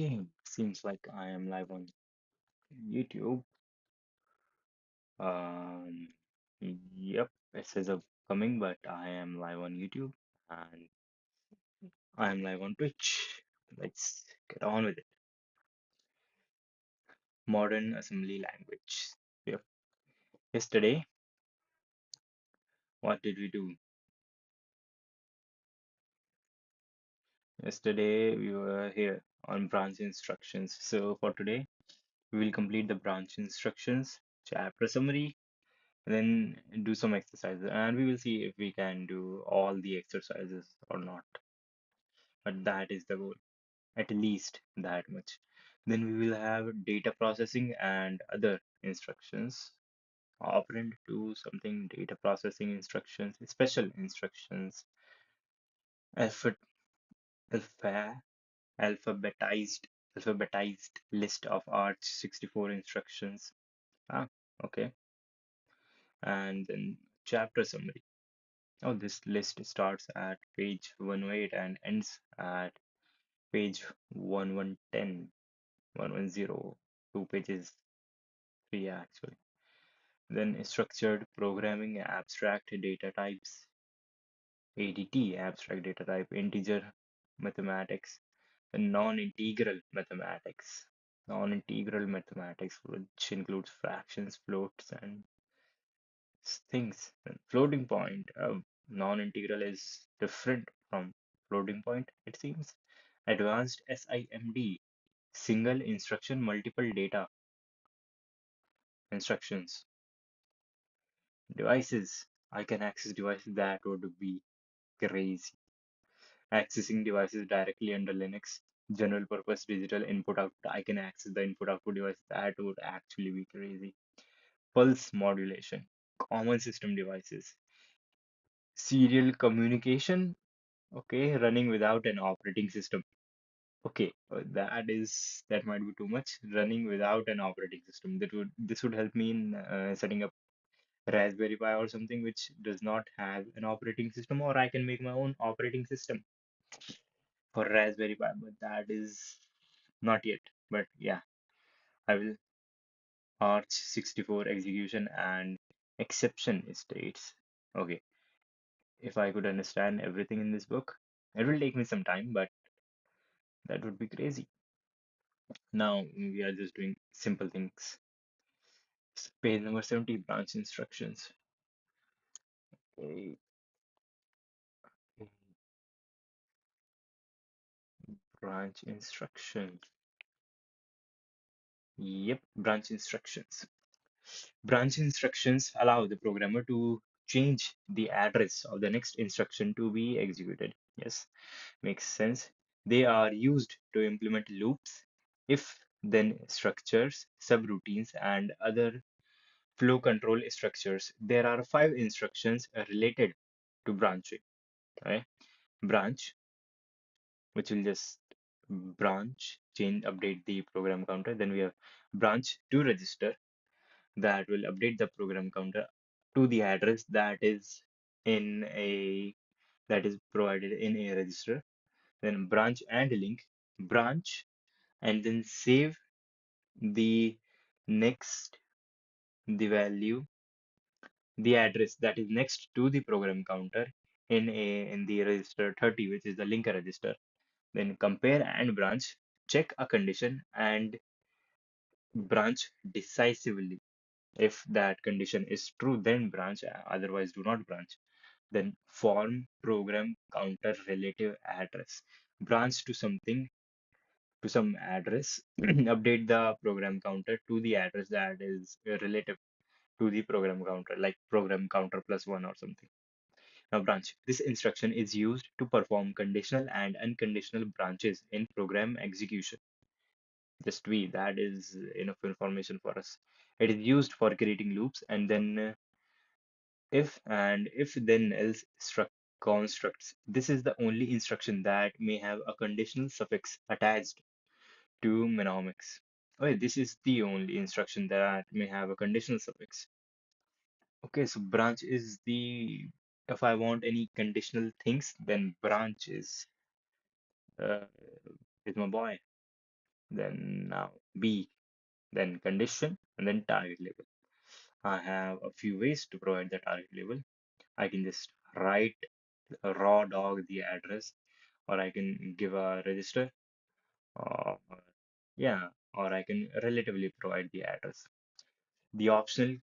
Okay, seems like I am live on YouTube. Um, yep, it says upcoming, but I am live on YouTube and I am live on Twitch. Let's get on with it. Modern assembly language. Yep. Yesterday, what did we do? Yesterday, we were here on branch instructions. So for today, we will complete the branch instructions, chapter summary, then do some exercises, and we will see if we can do all the exercises or not. But that is the goal, at least that much. Then we will have data processing and other instructions. Operand to something data processing instructions, special instructions, alpha, alpha, alphabetized alphabetized list of AArch64 instructions. Ah, okay. And then chapter summary. Oh, this list starts at page 108 and ends at page 1110, 110, 2 pages, three actually. Then structured programming, abstract data types, ADT, abstract data type, integer mathematics, and non-integral mathematics. Non-integral mathematics, which includes fractions, floats, and things. And floating point, non-integral is different from floating point, it seems. Advanced SIMD, single instruction, multiple data instructions. Devices, I can access devices, that would be crazy. Accessing devices directly under Linux, general purpose digital input output. I can access the input output device. That would actually be crazy. Pulse modulation, common system devices. Serial communication, okay, running without an operating system. Okay, that might be too much. Running without an operating system. This would help me in setting up Raspberry Pi or something which does not have an operating system, or I can make my own operating system for Raspberry Pi, but that is not yet. But yeah, I will. Arch64 execution and exception states. Okay, if I could understand everything in this book, it will take me some time, but that would be crazy. Now we are just doing simple things. Page number 70, branch instructions. Okay, branch instruction. Yep, branch instructions. Branch instructions allow the programmer to change the address of the next instruction to be executed. Yes, makes sense. They are used to implement loops, if then structures, subroutines, and other flow control structures. There are five instructions related to branching. Okay? Branch, which will just branch, change, update the program counter. Then we have branch to register, that will update the program counter to the address in a that is provided in a register. Then branch and link, branch and then save the next the value, the address that is next to the program counter in the register 30, which is the link register. Then compare and branch, check a condition and branch decisively. If that condition is true, then branch, otherwise do not branch. Then form program counter relative address. Branch to something, to some address, update the program counter to the address that is relative to the program counter, like program counter plus one or something. Now branch. This instruction is used to perform conditional and unconditional branches in program execution. Just we, that is enough information for us. It is used for creating loops and then if and if then else constructs. This is the only instruction that may have a conditional suffix attached to mnemonics. Okay, this is the only instruction that may have a conditional suffix. Okay, so branch is the, if I want any conditional things, then branch uh, is my boy. then now B, then condition, and then target label. I have a few ways to provide the target label. I can just write a raw dog the address, or I can give a register, or yeah, or I can relatively provide the address. The optional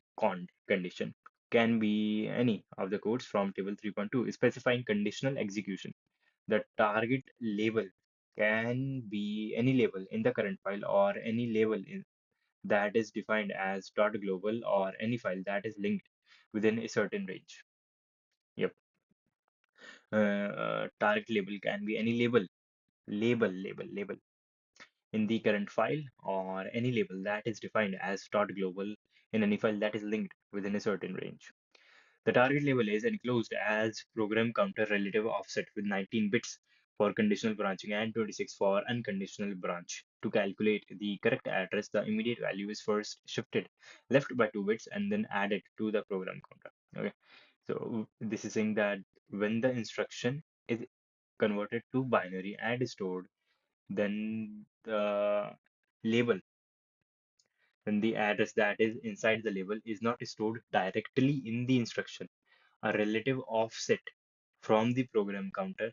condition can be any of the codes from table 3.2 specifying conditional execution. The target label can be any label in the current file or any label that is defined as .global or any file that is linked within a certain range. Yep. Target label can be any label in the current file or any label that is defined as .global in any file that is linked within a certain range. The target label is enclosed as program counter relative offset with 19 bits for conditional branching and 26 for unconditional branch. To calculate the correct address, the immediate value is first shifted left by 2 bits and then added to the program counter. Okay, so this is saying that when the instruction is converted to binary and stored, then label, then the address that is inside the label is not stored directly in the instruction. A relative offset from the program counter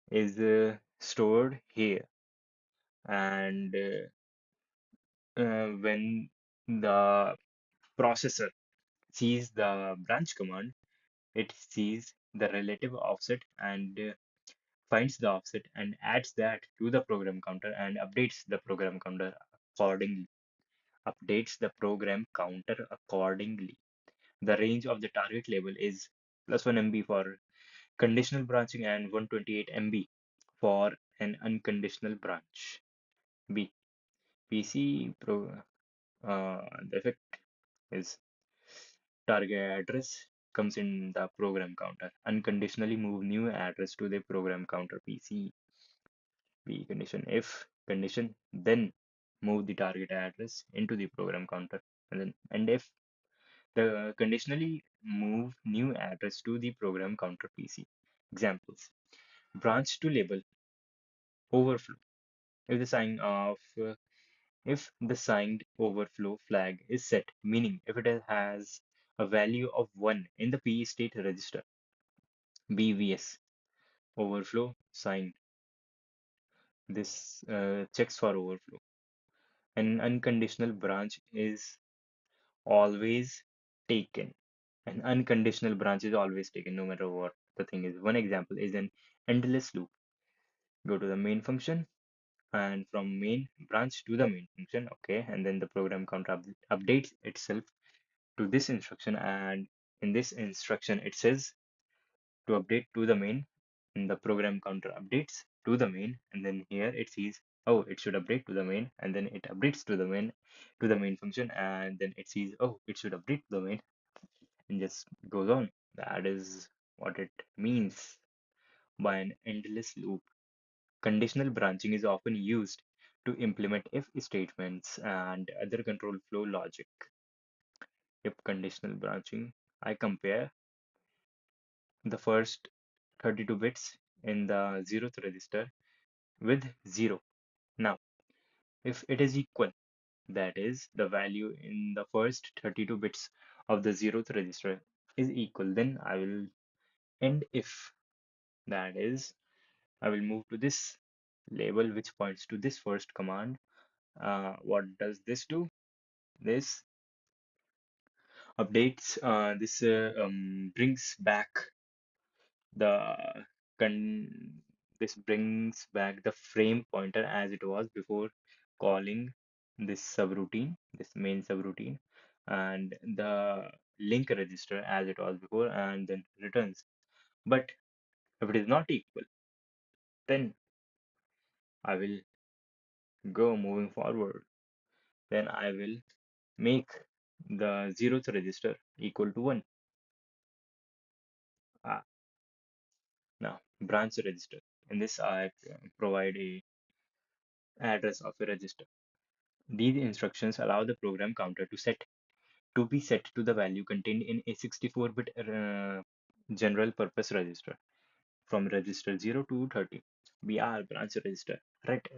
is stored here, and when the processor sees the branch command, it sees the relative offset and finds the offset and adds that to the program counter and updates the program counter accordingly. Updates the program counter accordingly. The range of the target label is plus 1 MB for conditional branching and 128 MB for an unconditional branch. B. PC pro the effect is target address comes in the program counter. Unconditionally move new address to the program counter PC. B condition if condition then move the target address into the program counter and if the conditionally move new address to the program counter PC. Examples: branch to label overflow. If the sign of if the signed overflow flag is set, meaning if it has a value of 1 in the P state register, BVS overflow signed. This checks for overflow. An unconditional branch is always taken. An unconditional branch is always taken, no matter what the thing is. One example is an endless loop. Go to the main function and from main branch to the main function, okay, and then the program counter updates itself to this instruction, and in this instruction it says to update to the main, and the program counter updates to the main, and then here it sees, oh, it should update to the main, and then it updates to the main function, and then it sees, oh, it should update to the main, and just goes on. That is what it means by an endless loop. Conditional branching is often used to implement if statements and other control flow logic. If conditional branching, I compare the first 32 bits in the 0th register with 0. Now, if it is equal, that is, the value in the first 32 bits of the 0th register is equal, then I will end if. That is, I will move to this label which points to this first command. What does this do? This updates, this brings back the con this brings back the frame pointer as it was before calling this subroutine, this main subroutine, and the link register as it was before, and then returns. But if it is not equal, then I will go moving forward. Then I will make the 0th register equal to 1. Ah, now branch register. In this, I provide a address of a register. These instructions allow the program counter to be set to the value contained in a 64-bit general purpose register from register 0 to 30. BR branch register.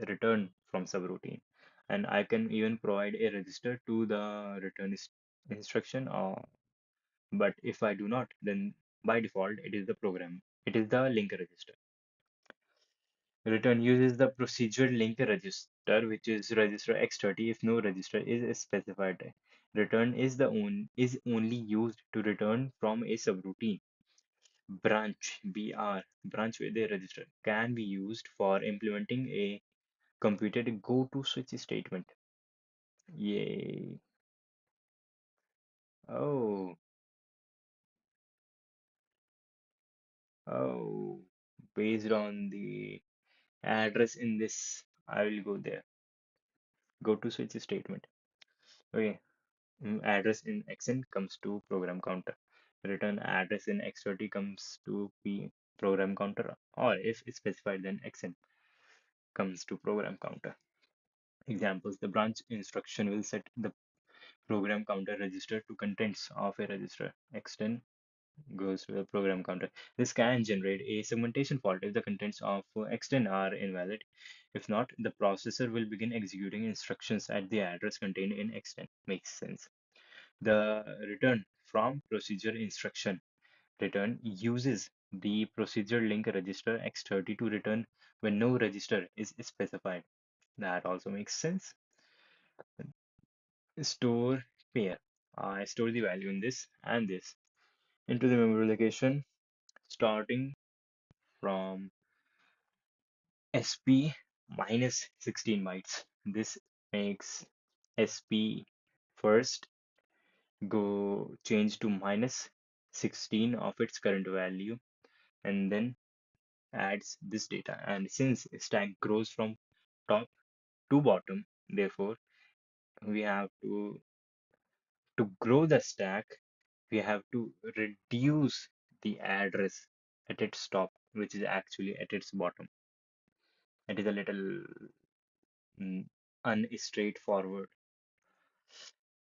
return from subroutine. And I can even provide a register to the instruction, but if I do not, then by default it is the link register. Return uses the procedure link register, which is register x30 if no register is specified. Return is only used to return from a subroutine. Branch with a register can be used for implementing a computed go to switch statement. Yay. Oh, oh. Based on the address in this, I will go there. Go to switch statement. Okay. Address in xn comes to program counter. Return address in x30 comes to p program counter, or if it's specified, then xn comes to program counter. Examples: the branch instruction will set the program counter register to contents of a register. Extend goes to the program counter. This can generate a segmentation fault if the contents of extend are invalid. If not, the processor will begin executing instructions at the address contained in extend. Makes sense. The return from procedure instruction return uses the procedure link register x30 to return when no register is specified. That also makes sense. Store pair. I store the value in this and this into the memory location starting from SP minus 16 bytes. This makes SP first go change to minus 16 of its current value and then adds this data. And since stack grows from top to bottom, therefore we have to grow the stack, we have to reduce the address at its top, which is actually at its bottom. It is a little unstraightforward.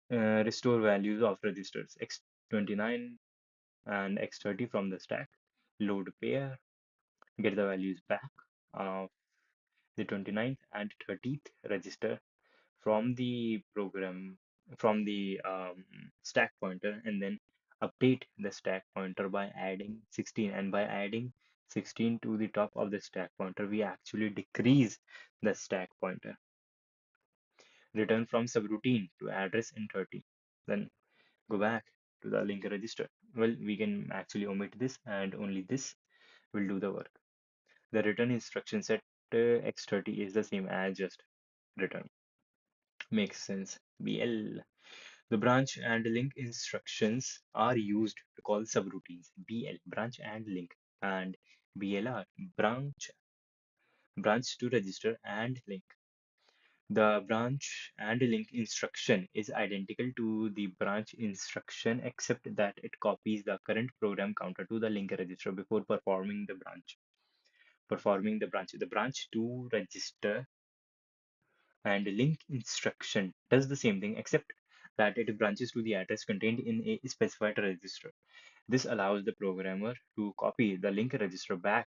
Restore values of registers x29 and x30 from the stack. Load pair, get the values back of the 29th and 30th register from the program from the stack pointer, and then update the stack pointer by adding 16. And by adding 16 to the top of the stack pointer, we actually decrease the stack pointer. Return from subroutine to address in 30. Then go back to the link register. Well, we can actually omit this and only this will do the work. The return instruction set x30 is the same as just return. Makes sense. BL. The branch and link instructions are used to call subroutines. BL, branch and link, and BLR, branch to register and link. The branch and link instruction is identical to the branch instruction except that it copies the current program counter to the link register before performing the branch. The branch to register and link instruction does the same thing except that it branches to the address contained in a specified register. This allows the programmer to copy the link register back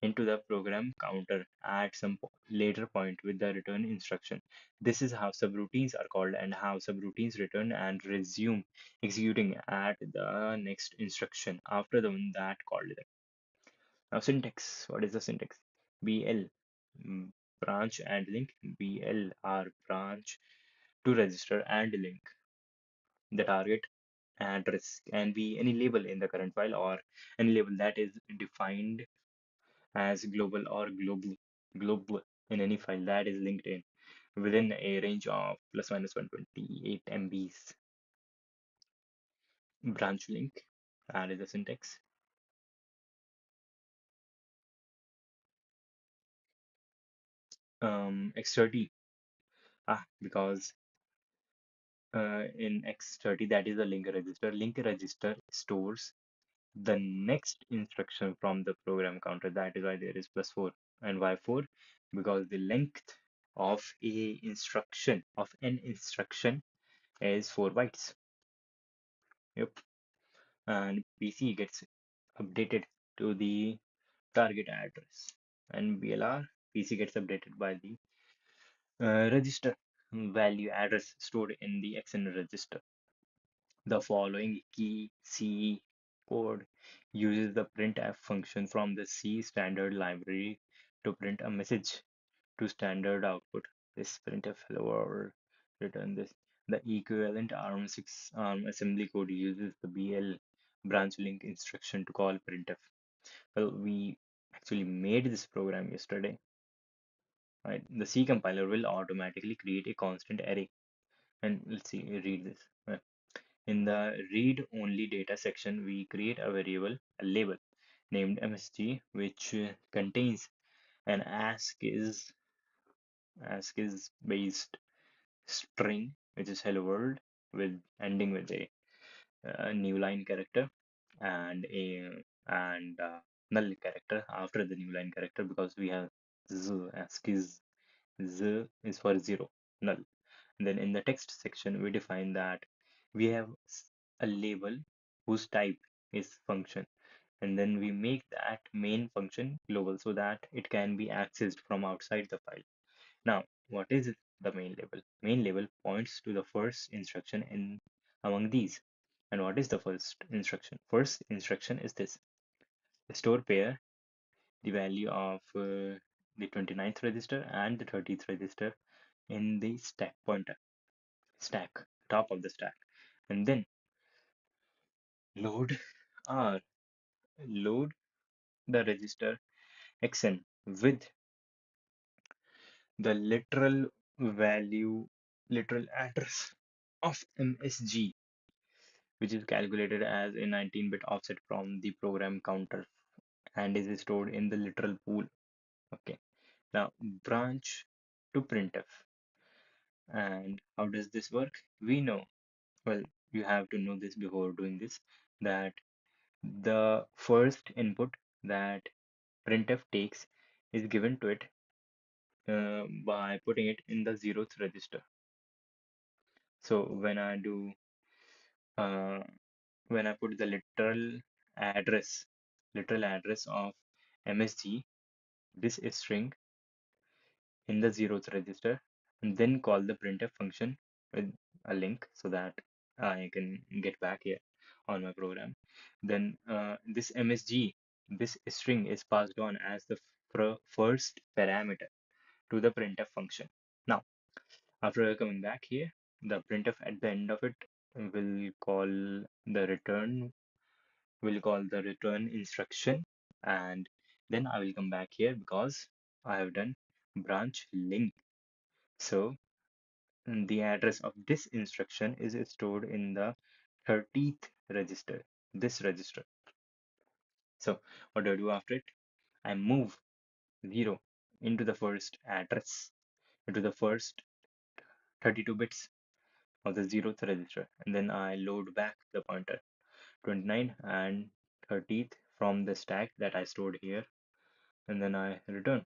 into the program counter at some later point with the return instruction. This is how subroutines are called and how subroutines return and resume executing at the next instruction after the one that called them. Now syntax. What is the syntax? BL, mm, branch and link. BL are branch to register and link. The target address can be any label in the current file or any label that is defined as global or global in any file that is linked in within a range of plus minus 128 MBs. Branch link, that is the syntax. X30, because in X30 that is the link register. Link register stores the next instruction from the program counter. That is why there is plus 4. And why 4? Because the length of an instruction is 4 bytes. Yep. And PC gets updated to the target address. And BLR, PC gets updated by the register value address stored in the external register. The following key C code uses the printf function from the C standard library to print a message to standard output. This printf hello world return this. The equivalent ARM6 ARM assembly code uses the BL branch link instruction to call printf. Well, we actually made this program yesterday. Right? The C compiler will automatically create a constant array. And let's see, read this. In the read-only data section, we create a variable, a label named MSG, which contains an ASCII based string, which is hello world, with ending with a new line character and a null character after the new line character because we have z ASCII z is for zero null. And then in the text section, we define that we have a label whose type is function, and then we make that main function global so that it can be accessed from outside the file. Now, what is the main label? Main label points to the first instruction in among these. And what is the first instruction? First instruction is this: store pair the value of the 29th register and the 30th register in the stack pointer, stack, top of the stack, and then load R, load the register xn with the literal address of MSG, which is calculated as a 19-bit offset from the program counter and is stored in the literal pool. Okay, now branch to printf. And how does this work? We know, well, you have to know this before doing this, that the first input that printf takes is given to it by putting it in the zeroth register. So uh, when I put the literal address of MSG, this is string in the zeroth register, and then call the printf function with a link so that I can get back here on my program. Then this MSG, this string is passed on as the first parameter to the printf function. Now, after coming back here, the printf at the end of it will call the return will call the return instruction, and then I will come back here because I have done branch link. So the address of this instruction is stored in the 30th register, this register. So what do I do after it? I move 0 into the first address, into the first 32 bits of the 0th register, and then I load back the pointer 29 and 30th from the stack that I stored here, and then I return.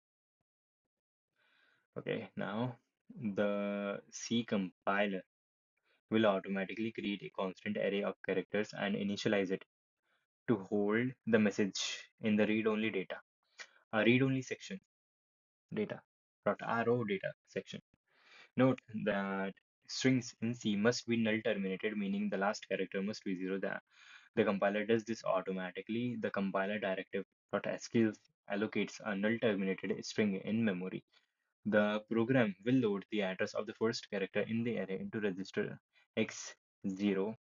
Okay, now the C compiler will automatically create a constant array of characters and initialize it to hold the message in the read-only data, a read-only section data, .ro data section. Note that strings in C must be null terminated, meaning the last character must be zero. The compiler does this automatically. The compiler directive .ascii allocates a null terminated string in memory. The program will load the address of the first character in the array into register x0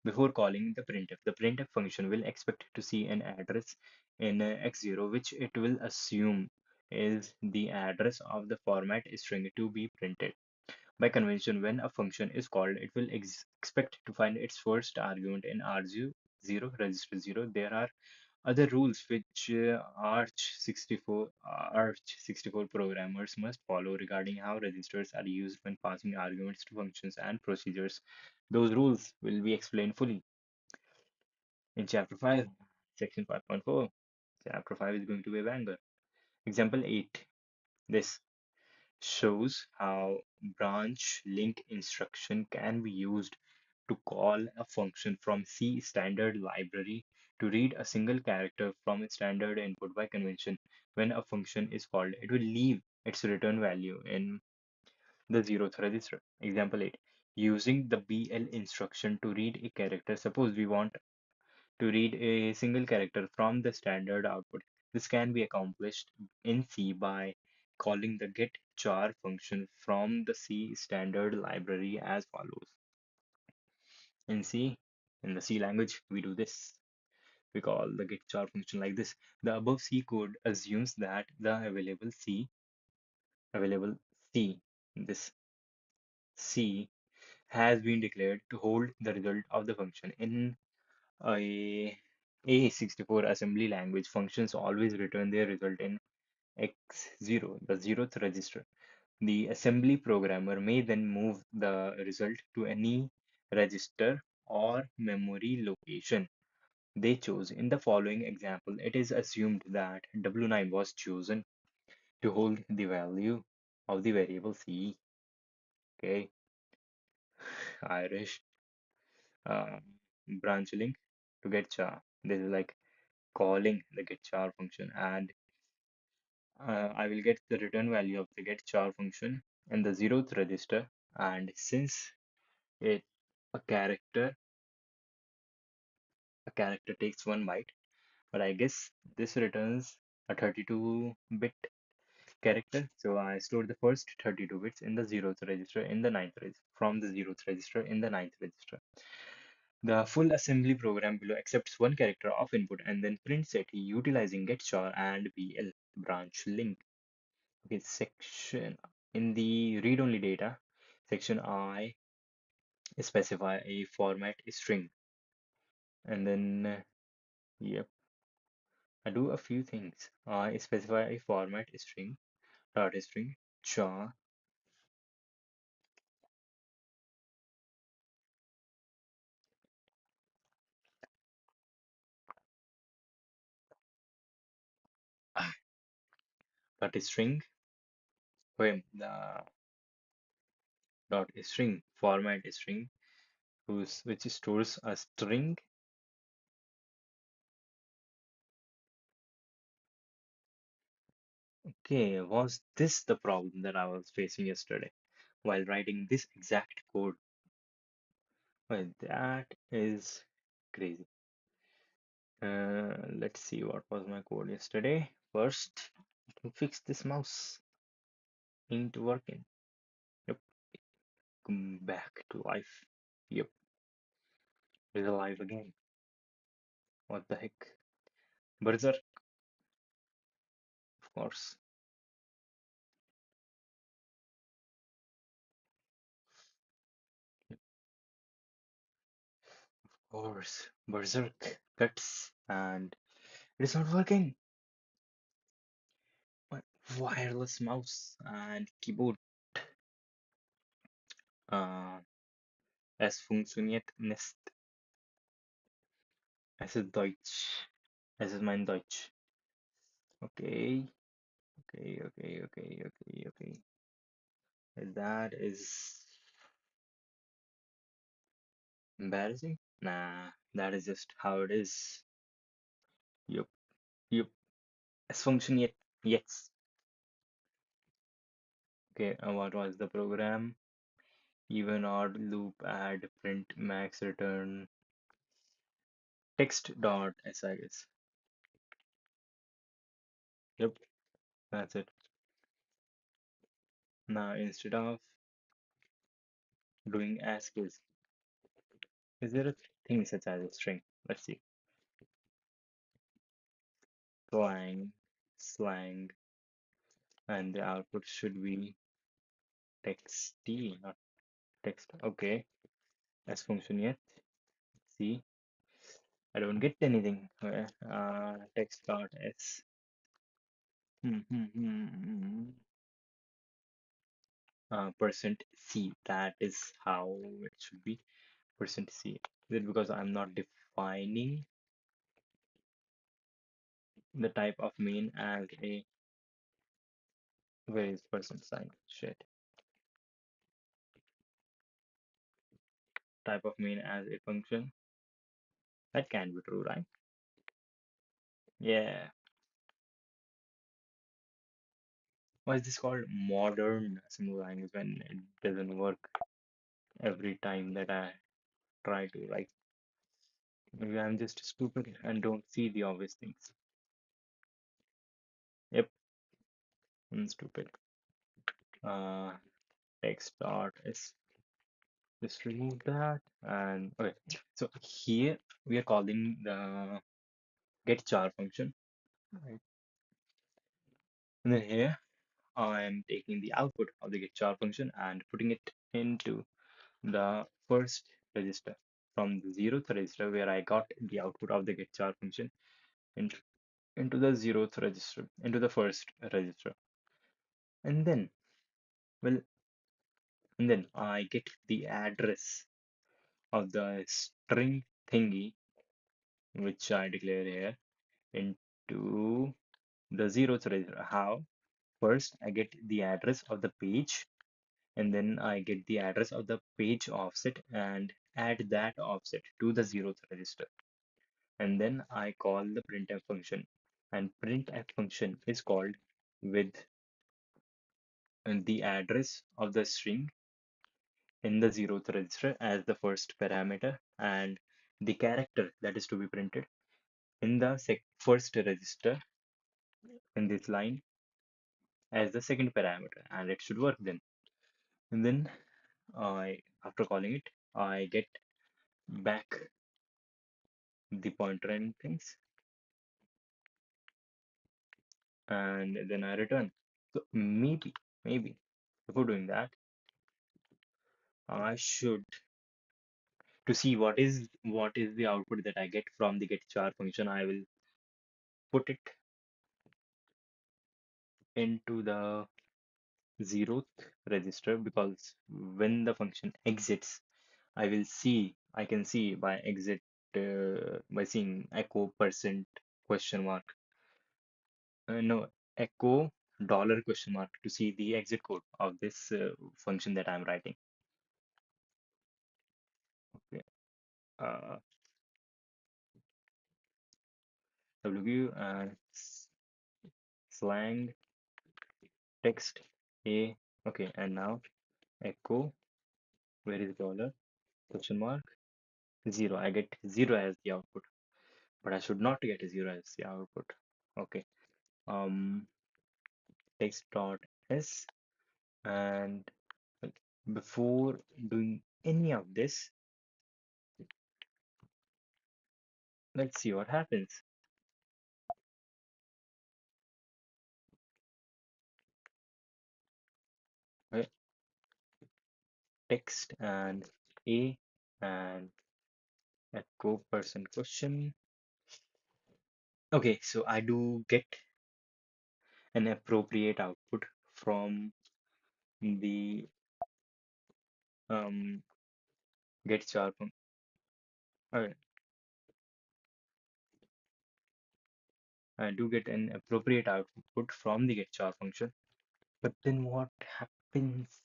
before calling the printf. The printf function will expect to see an address in x0, which it will assume is the address of the format string to be printed. By convention, when a function is called, it will expect to find its first argument in R0 register 0. There are other rules which AArch64 programmers must follow regarding how registers are used when passing arguments to functions and procedures. Those rules will be explained fully in Chapter 5, Section 5.4. Chapter 5 is going to be a banger. Example 8. This shows how branch link instruction can be used to call a function from C standard library to read a single character from its standard input. By convention. When a function is called, it will leave its return value in the zeroth register. Example 8. Using the BL instruction to read a character. Suppose we want to read a single character from the standard output. This can be accomplished in C by calling the getChar function from the C standard library as follows. In C, in the C language, we do this. We call the getChar function like this. The above C code assumes that the available C, this C has been declared to hold the result of the function. In a AArch64 assembly language, functions always return their result in X0, the zeroth register. The assembly programmer may then move the result to any register or memory location they chose. In the following example, it is assumed that W9 was chosen to hold the value of the variable C. Okay, Irish uh, branch link to get char. This is like calling the get char function, and I will get the return value of the get char function in the zeroth register. And since it a character a character takes 1 byte, but I guess this returns a 32-bit character. So I stored the first 32 bits in the zeroth register in the ninth register from the zeroth register in the ninth register. The full assembly program below accepts one character of input and then prints it utilizing getChar and BL branch link. Okay, section in the read-only data section, I specify a format string, and then yep, I do a few things. I specify a format string, data string, char, data string, the dot string format string, which stores a string. Okay, was this the problem that I was facing yesterday while writing this exact code? Well, that is crazy. Let's see what was my code yesterday. First, to fix this mouse ain't working. Yep, come back to life. Yep, it's alive again. What the heck? Berserk, of course. Of course. Berserk cuts and it's not working. My wireless mouse and keyboard. Uh, es funktioniert nicht. Es ist Deutsch. Es ist mein Deutsch. Okay, okay. That is embarrassing. Nah, that is just how it is. Yup, yup. Es funktioniert jetzt. Okay, what was the program? Even odd loop add print max return text dot s, I guess. Yep, that's it. Now instead of doing ask is there a thing such as a string? Let's see. Clang, slang, and the output should be texty, not text. Okay, as function yet. See, I don't get anything. Text dot s. Percent C. That is how it should be. Percent C. Is it because I'm not defining the type of main as a where is percent sign? Shit. Type of main as a function. That can be true, right? Yeah. Why is this called modern assembly language when it doesn't work every time that I try to write? Maybe I'm just stupid and don't see the obvious things. Yep, I'm stupid. Uh, text dot is just remove that and okay. So here we are calling the get char function, right? And then here I am taking the output of the get char function and putting it into the first register from the zeroth register where I got the output of the get char function into, into the zeroth register, into the first register. And then, well, and then I get the address of the string thingy, which I declare here, into the zeroth register. How? First, I get the address of the page, and then I get the address of the page offset and add that offset to the zeroth register. And then I call the printf function. And printf function is called with the address of the string in the zeroth register as the first parameter and the character that is to be printed in the first register in this line as the second parameter, and it should work then. And then after calling it, I get back the pointer and things, and then I return. So maybe before doing that, I should to see what is the output that I get from the get char function. I will put it into the zeroth register because when the function exits, I can see by exit by seeing echo percent question mark, no, echo dollar question mark to see the exit code of this function that I'm writing. Okay. Uh, W and slang text a. Okay, and now echo, where is dollar question mark zero. I get zero as the output, but I should not get a zero as the output. Okay. Um, text dot s, and before doing any of this, let's see what happens. Okay, text and a and echo person question. Okay, so I do get an appropriate output from the um, get char function. Okay, I do get an appropriate output from the get char function. But then what happens?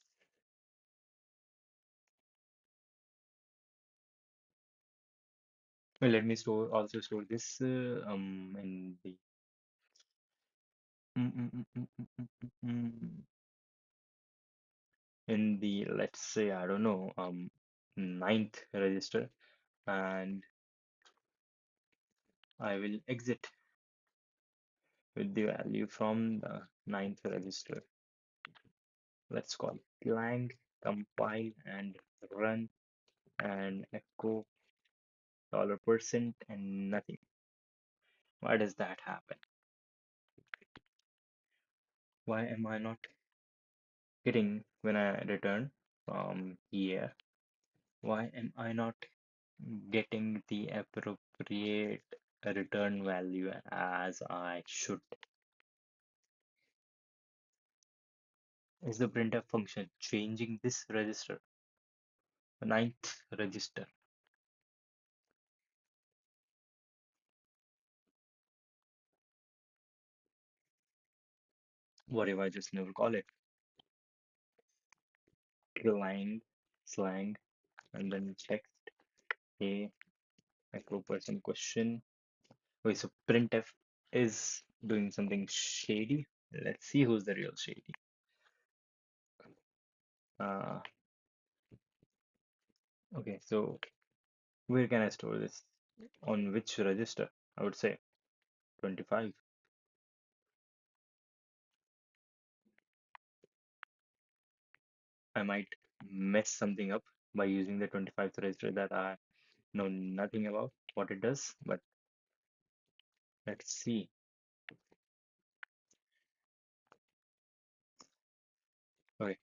Well, let me also store this in the mm, mm, mm, mm, mm, mm, in the, let's say, I don't know, ninth register, and I will exit with the value from the ninth register. Let's call it lang, compile and run, and echo $% and nothing. Why does that happen? Why am I not getting when I return from here? Why am I not getting the appropriate return value as I should? Is the printf function changing this register, the ninth register? What if I just never call it? Line, slang, and then text a echo question. Okay, so printf is doing something shady. Let's see who's the real shady. Uh, okay, so where can I store this? On which register? I would say 25. I might mess something up by using the 25th register that I know nothing about what it does, but let's see. Okay,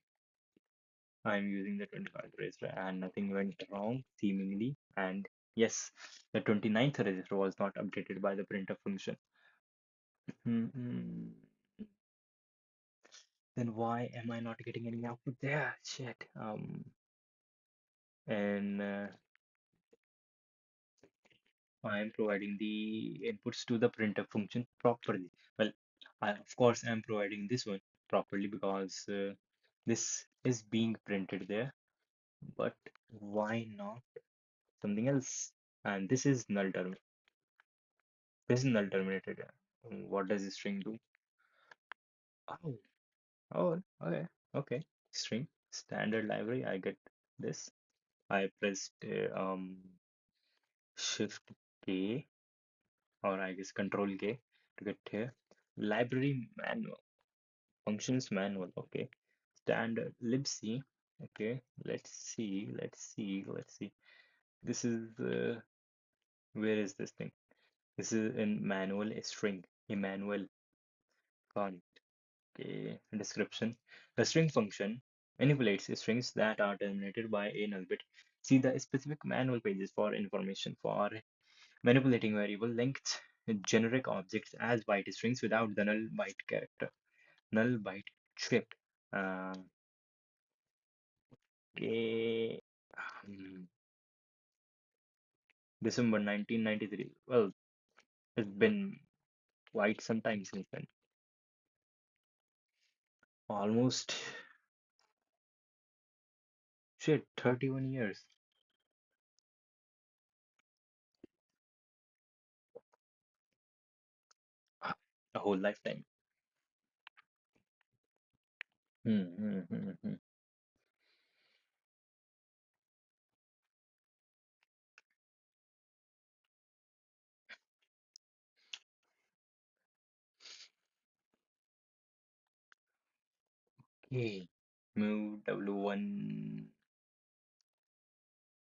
I'm using the 25th register and nothing went wrong seemingly. And yes, the 29th register was not updated by the printf function. Mm-mm. Then why am I not getting any output there? Shit. And I am providing the inputs to the printf function properly. Well, I of course am providing this one properly because this is being printed there. But why not something else? And this is null term. This is null terminated. What does the string do? Oh, oh, okay, okay. String standard library. I get this. I pressed Shift K, or I guess Control K to get here. Library manual, functions manual. Okay, standard libc. Okay, let's see. This is where is this thing? This is in manual string. Emmanuel con. Okay, description. The string function manipulates strings that are terminated by a null bit. See the specific manual pages for information for manipulating variable length generic objects as byte strings without the null byte character. Null byte script. Uh, okay. um, December 1993. Well, it's been quite some time since then. Almost, shit, 31 years. A whole lifetime. Hmm. Okay. Move W1.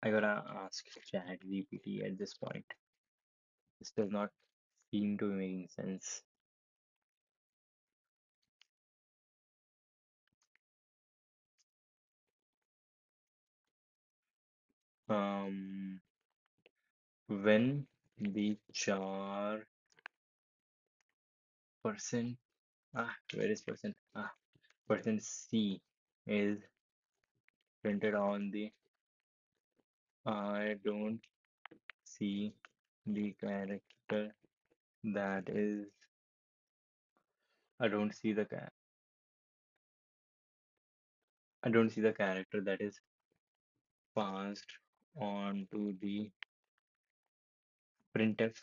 I gotta ask ChatGPT at this point. This does not seem to be making sense. Um, when the char percent where is percent C is printed on the I don't see the character that is I don't see the I don't see the character that is passed on to the printf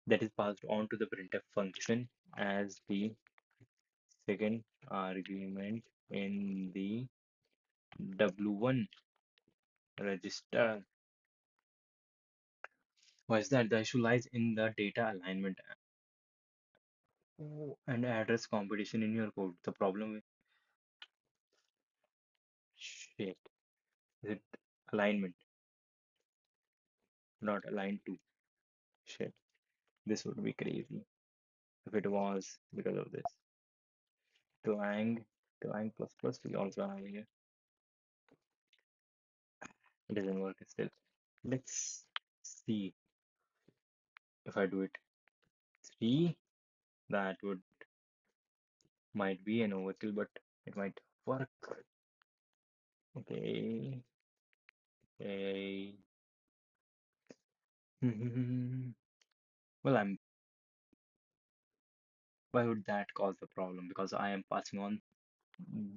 that is passed on to the printf function as the second argument in the W1 register. Why is that? The issue lies in the data alignment and address competition in your code. The problem with shit is it alignment, not aligned to shit. This would be crazy if it was because of this. Clang, Clang plus plus we also have here. It doesn't work still. Let's see if I do it. 3, that would might be an overkill, but it might work. Okay. Okay. Well, why would that cause the problem? Because I am passing on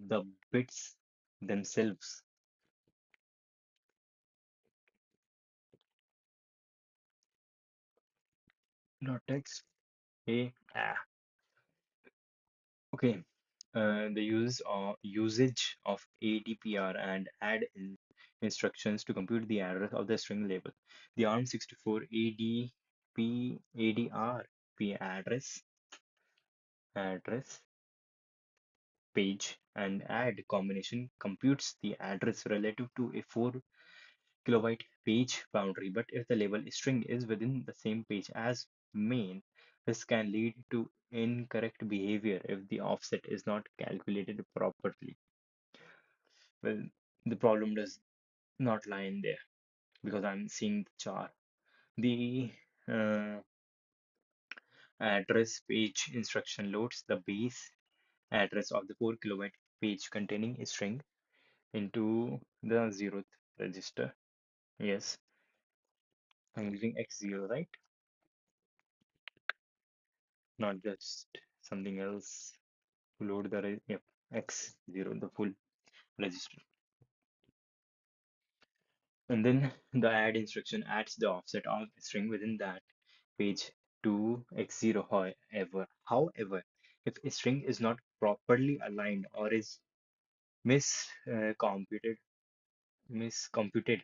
the bits themselves, not text. Hey, Okay, the usage of ADPR and instructions to compute the address of the string label. The ARM64 ADRP address page and add combination computes the address relative to a 4 kilobyte page boundary, but if the label string is within the same page as main, this can lead to incorrect behavior if the offset is not calculated properly. Well, the problem does not lie in there because I'm seeing the char. The uh, address page instruction loads the base address of the 4 kilobyte page containing a string into the 0th register. Yes, I'm using X0, right? Not just something else to load the yep, X0, the full register. And then the add instruction adds the offset of the string within that page to X0. However, if a string is not properly aligned or is miscomputed, miscomputed,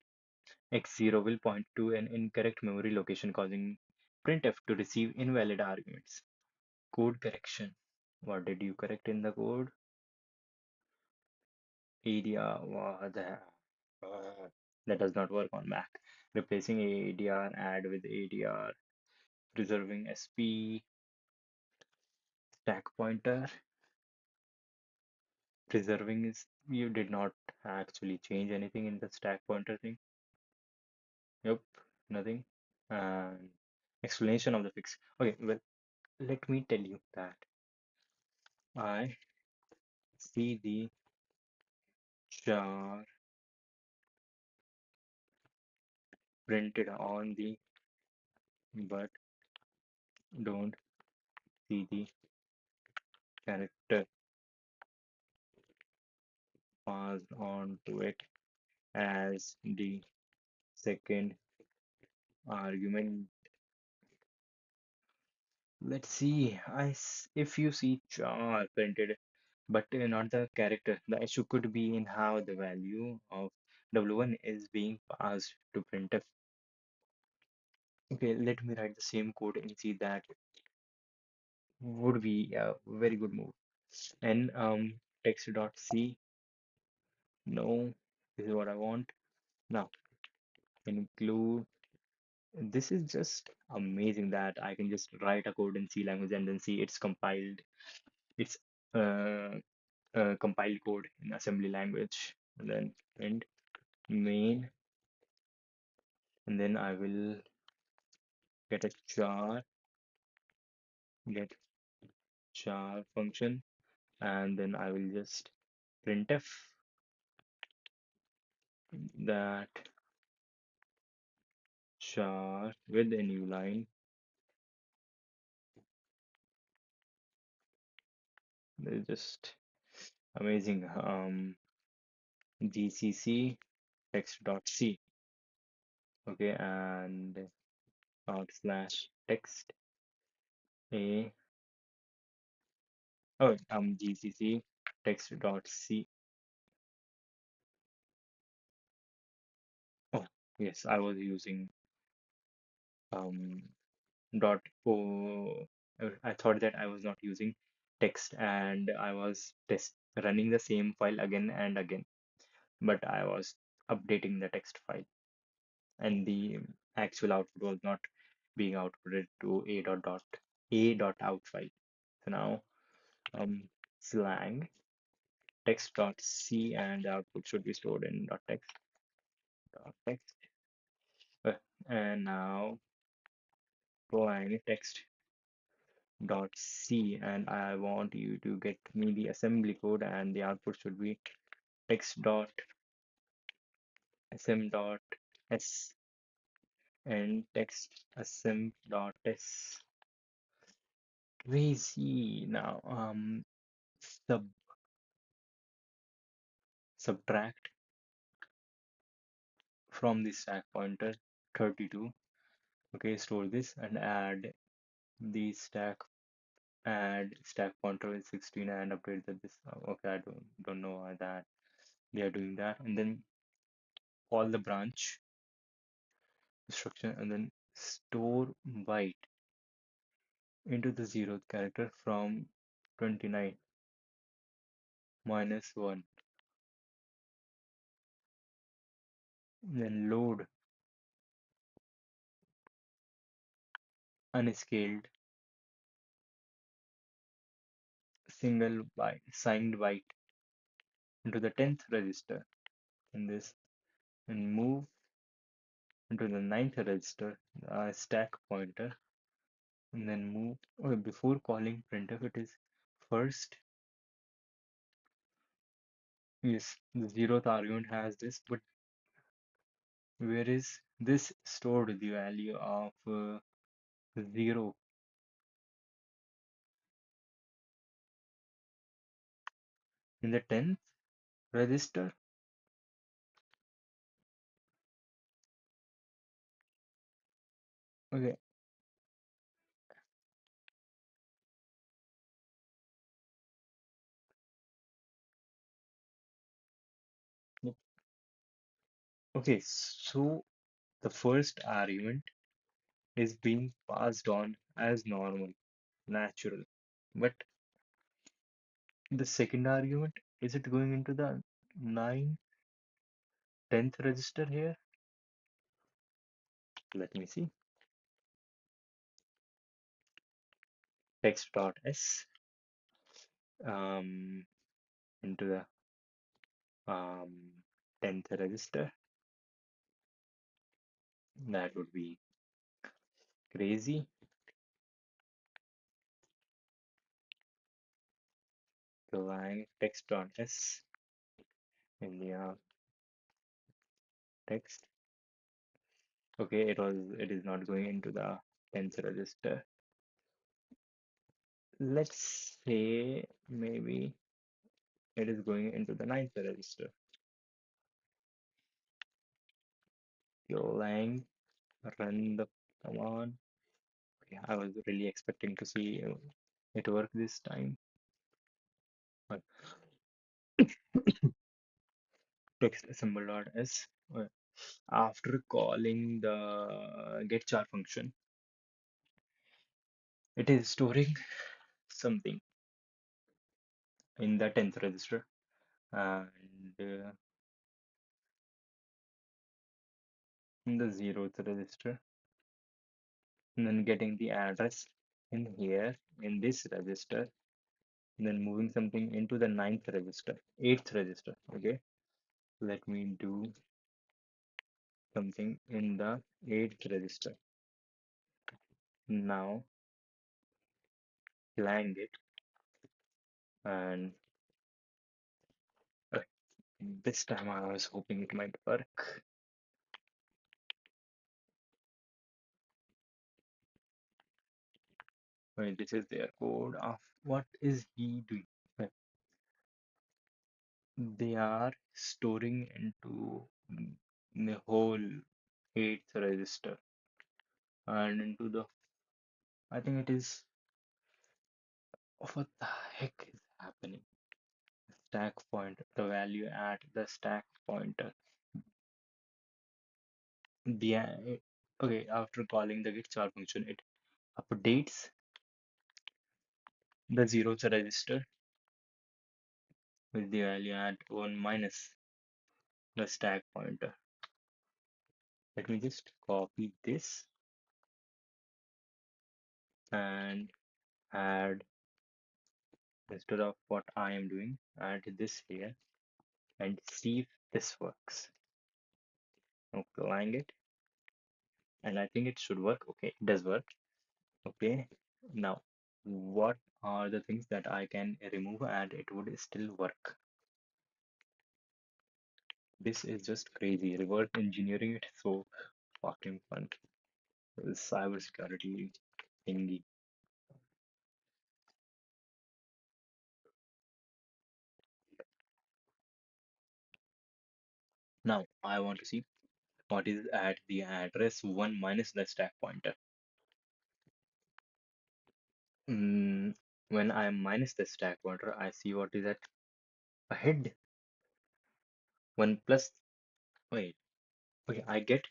X0 will point to an incorrect memory location, causing printf to receive invalid arguments. Code correction. What did you correct in the code? ADR. What the hell? That does not work on Mac. Replacing ADR add with ADR, preserving SP stack pointer. Preserving is you did not actually change anything in the stack pointer thing. Yep, nothing. And explanation of the fix. Okay, well, let me tell you that I see the char printed on the but don't see the character passed on to it as the second argument. Let's see. If you see char printed, but not the character, the issue could be in how the value of W1 is being passed to printf. Okay, let me write the same code and see that would be a very good move. And text.c. No, this is what I want. Now include. This is just amazing that I can just write a code in C language and then see it's compiled. It's uh, compiled code in assembly language. And then print main, and then I will get a get char function, and then I will just printf that char with a new line. This is just amazing. GCC text.c. Okay, and / text a GCC text.c. Oh, yes, I was using um dot o. I thought that I was not using text and I was test running the same file again and again, but I was updating the text file and the actual output was not being outputted to a dot out file. So now slang text.c and the output should be stored in .text. Uh, and now going text.c, and I want you to get me the assembly code and the output should be text.sm.s and text.sm.s. Crazy. Now sub subtract from the stack pointer 32. Okay, store this and add the stack add stack pointer is 16 and update that this. Okay, I don't know why that they are doing that. And then call the branch instruction and then store byte into the zeroth character from 29 minus 1. Then load unscaled single byte signed byte into the 10th register in this and move into the ninth register stack pointer and then move okay, before calling printf it is first. Yes, the zeroth argument has this, but where is this stored the value of 0 in the 10th register? Okay, no- okay, so the first argument is being passed on as normal, natural, but the second argument is it going into the 9 10th register here? Let me see. Text.s um, into the um, 10th register. That would be crazy. Line text.s in the text. Okay, it is not going into the 10th register. Let's say maybe it is going into the 9th register. Lang run the command. Okay, I was really expecting to see it work this time. But text symbol.s after calling the get char function, it is storing something in the 10th register and in the 0th register, and then getting the address in here in this register, and then moving something into the 9th register, 8th register. Okay, let me do something in the 8th register. Now lang it and uh, this time I was hoping it might work. Well, this is their code of what is he doing. Well, they are storing into the whole 8th register and into the I think it is what the heck is happening? Stack pointer, the value at the stack pointer. The okay, after calling the get char function, it updates the 0th register with the value at 1 minus the stack pointer. Let me just copy this and add instead of what I am doing, add this here and see if this works. Applying it, and I think it should work. Okay, it does work. Okay, now what are the things that I can remove and it would still work? This is just crazy. Reverse engineering it so fucking fun. Cybersecurity thingy. Now I want to see what is at the address 1 minus the stack pointer. when I minus the stack pointer, I see what is at ahead. 1 plus, wait, okay, I get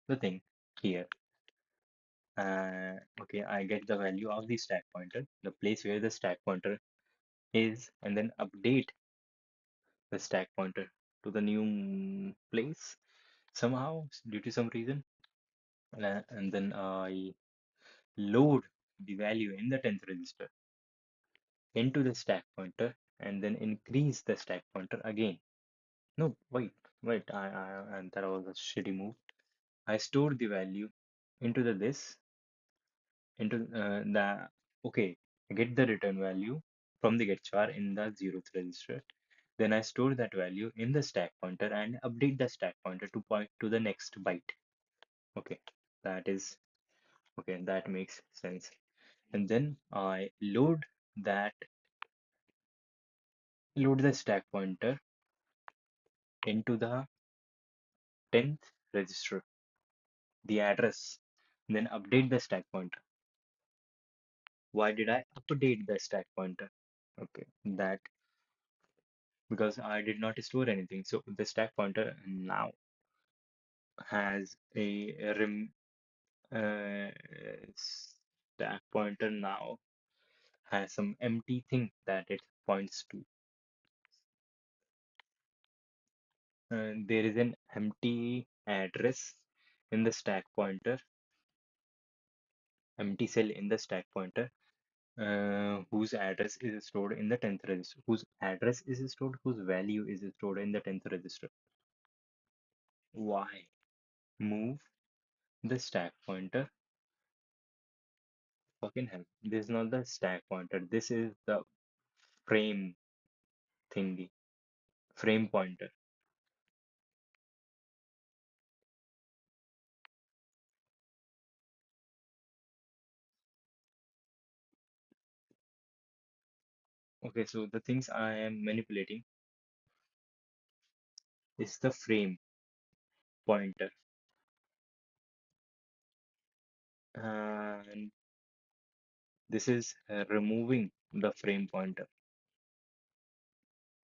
the thing here. Okay, I get the value of the stack pointer, the place where the stack pointer is, and then update the stack pointer to the new place somehow due to some reason. And then I load the value in the 10th register into the stack pointer and then increase the stack pointer again. No, wait, and that was a shitty move. I stored the value into the this, into okay, I get the return value from the get char in the 0th register. Then I store that value in the stack pointer and update the stack pointer to point to the next byte. Okay, that is okay, that makes sense. And then I that load the stack pointer into the 10th register, the address, then update the stack pointer. Why did I update the stack pointer? Okay, that because I did not store anything. So the stack pointer now has a uh, stack pointer now has some empty thing that it points to. There is an empty address in the stack pointer, empty cell in the stack pointer, whose address is stored in the 10th register, whose address is stored, whose value is stored in the 10th register. Why? Move the stack pointer. Fucking hell. This is not the stack pointer. This is the frame thingy. Frame pointer. Okay, so the things I am manipulating is the frame pointer. And this is removing the frame pointer.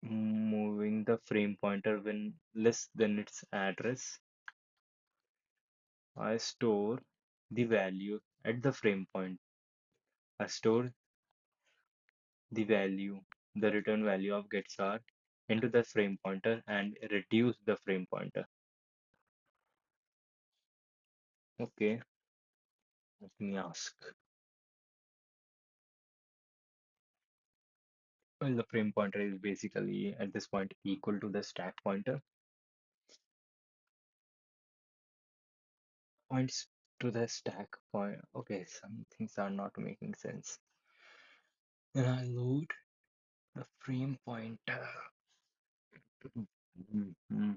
Moving the frame pointer when less than its address. I store the value at the frame point. I store the value, the return value of getStar into the frame pointer and reduce the frame pointer. Okay, let me ask. Well, the frame pointer is basically at this point equal to the stack pointer. Points to the stack point. Okay, some things are not making sense. Then I load the frame pointer. Mhm.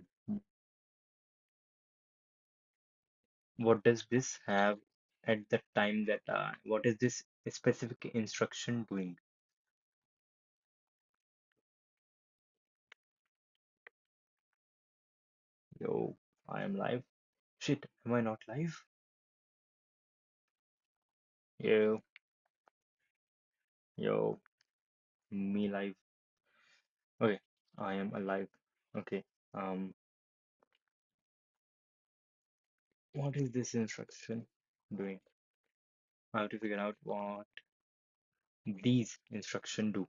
What does this have at the time that what is this specific instruction doing? Yo, I am live. Shit, am I not live? Yo, yo, me live. Okay, I am alive. Okay, what is this instruction doing? I have to figure out what these instruction do.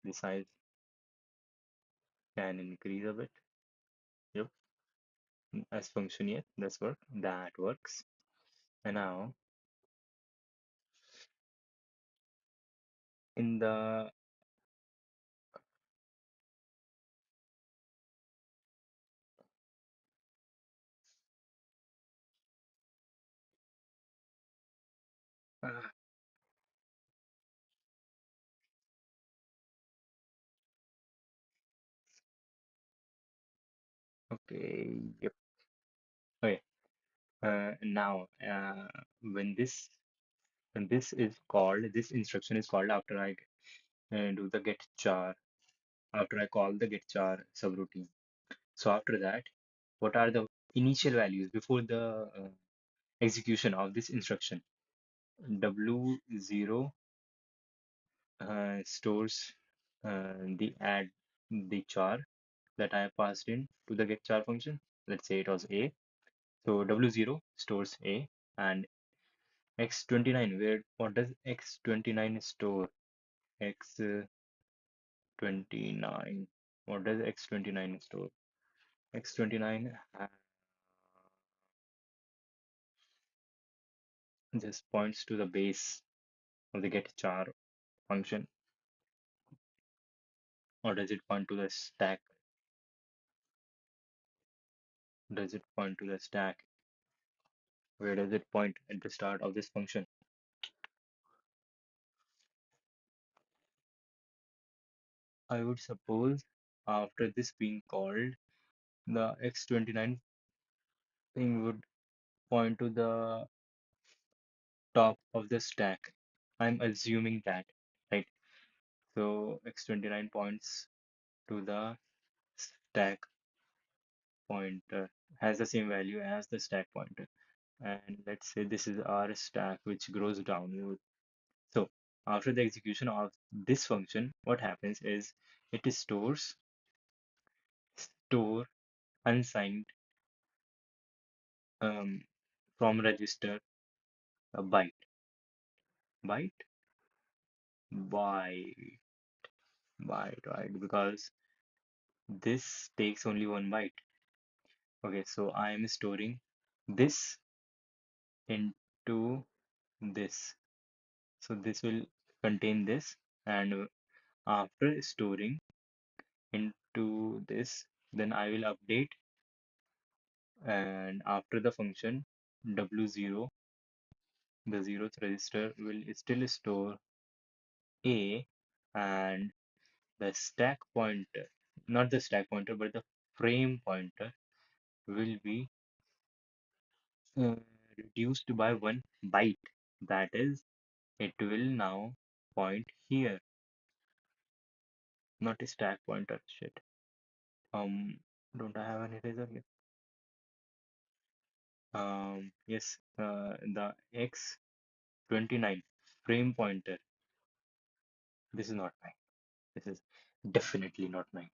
The size can increase a bit. Yep, as function yet. That works. And now in the ah, okay, yep. Okay. Now when this is called, this instruction is called after I do the get char, after I call the get char subroutine. So after that, what are the initial values before the execution of this instruction, W0 stores the char that I passed in to the get char function. Let's say it was A. So W0 stores A, and X29, where what does X29 store? X29. What does X29 store? X29 just points to the base of the get char function, or does it point to the stack? Does it point to the stack? Where does it point at the start of this function? I would suppose after this being called, the X29 thing would point to the top of the stack. I'm assuming that, right? So X29 points to the stack pointer, has the same value as the stack pointer. And let's say this is our stack, which grows downward. So after the execution of this function, what happens is it store unsigned um, from register a byte, byte, byte, right? Because this takes only one byte. Okay, so I am storing this into this. So this will contain this, and after storing into this, then I will update, and after the function W0, the zeroth register will still store A, and the stack pointer, not the stack pointer, but the frame pointer will be uh, reduced by one byte. That is, it will now point here, not a stack pointer. Shit. Don't I have an eraser here? Yes, the X29 frame pointer. This is not 9. This is definitely not 9.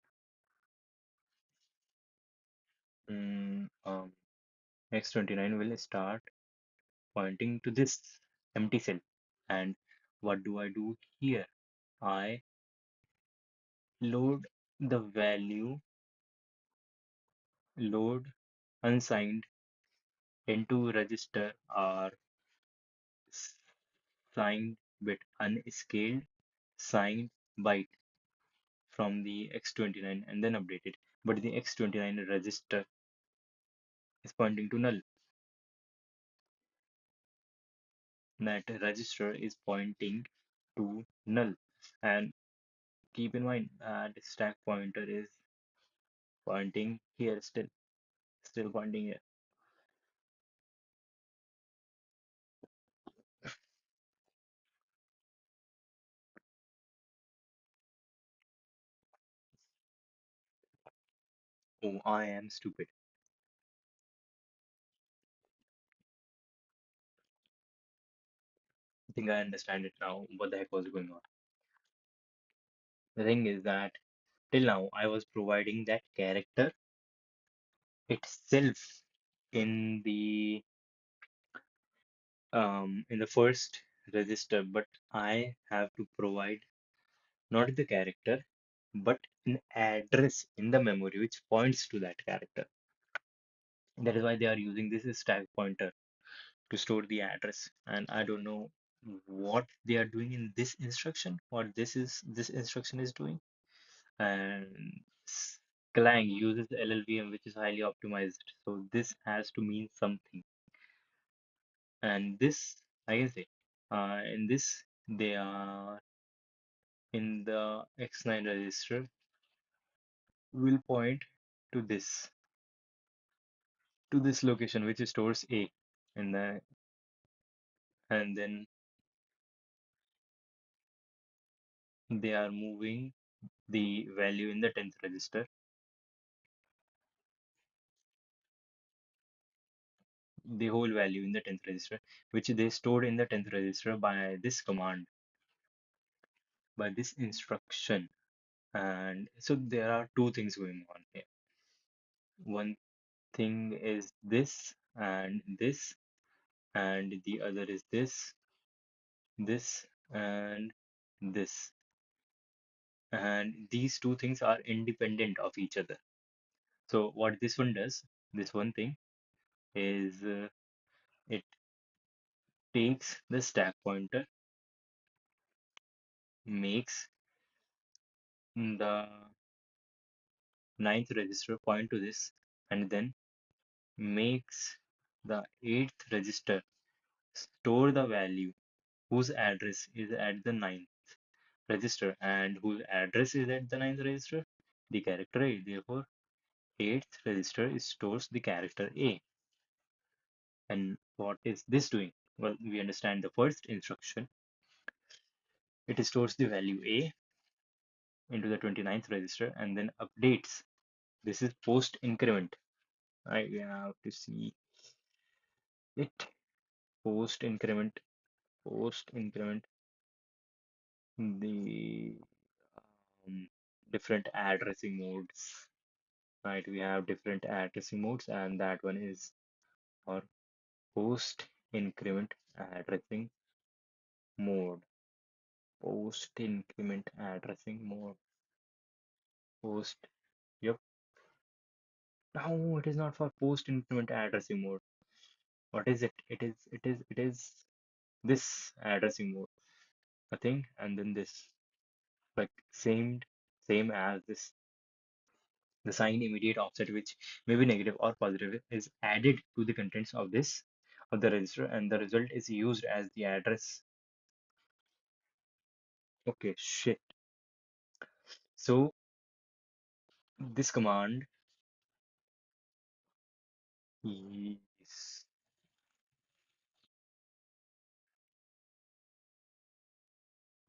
X29 will start pointing to this empty cell. And what do I do here? I load the value, load unsigned into register or signed bit, unscaled signed byte from the X29 and then update it. But the X29 register is pointing to null. That register is pointing to null. And keep in mind that stack pointer is pointing here still pointing here. Oh, I am stupid. I think I understand it now. What the heck was going on? The thing is that till now I was providing that character itself in the first register, but I have to provide not the character, but an address in the memory which points to that character. That is why they are using this stack pointer to store the address. And I don't know what they are doing in this instruction, what this instruction is doing. And Clang uses LLVM, which is highly optimized. So this has to mean something. And this, I can say, in this, they are in the X9 register will point to this location which stores A, and then they are moving the value in the 10th register. the whole value in the 10th register, which they stored in the 10th register by this command, by this instruction. And so there are two things going on here. One thing is this, and the other is this, and this. And these two things are independent of each other. So what this one does, this one thing is it takes the stack pointer, makes the ninth register point to this, and then makes the eighth register store the value whose address is at the ninth register, and whose address is at the ninth register, the character A. Therefore, eighth register stores the character A. And what is this doing? Well, we understand the first instruction. It stores the value A into the 29th register and then updates. This is post increment. I have to see it. Post increment, post increment, the um, different addressing modes. Right, we have different addressing modes, and that one is our post increment addressing mode. Post increment addressing mode. Post. Yep. No, it is not for post increment addressing mode. What is it? It is this addressing mode. A thing and then this. Like same as this. The sign immediate offset, which may be negative or positive, is added to the contents of this of the register, and the result is used as the address. Okay, shit. So this command is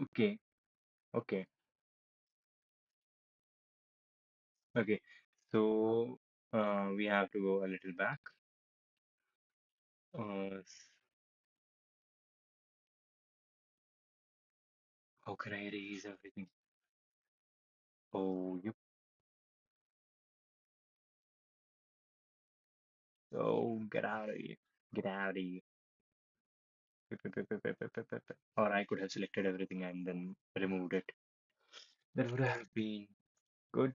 okay. Okay. Okay. So we have to go a little back. How can I erase everything? Oh, yep. Oh, get out of here. Get out of here. Or I could have selected everything and then removed it. That would have been good.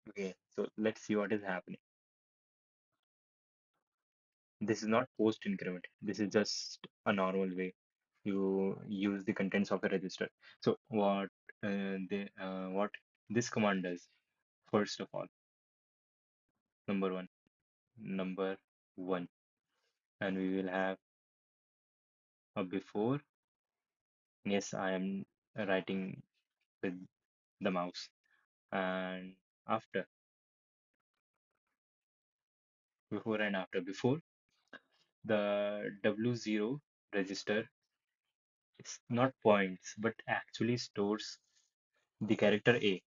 Okay, so let's see what is happening. This is not post increment. This is just a normal way you use the contents of a register. So what this command does, first of all, number one, number one, and we will have a before. Yes, I am writing with the mouse, and after, before and after. Before the W0 register, it's not points, but actually stores the character A,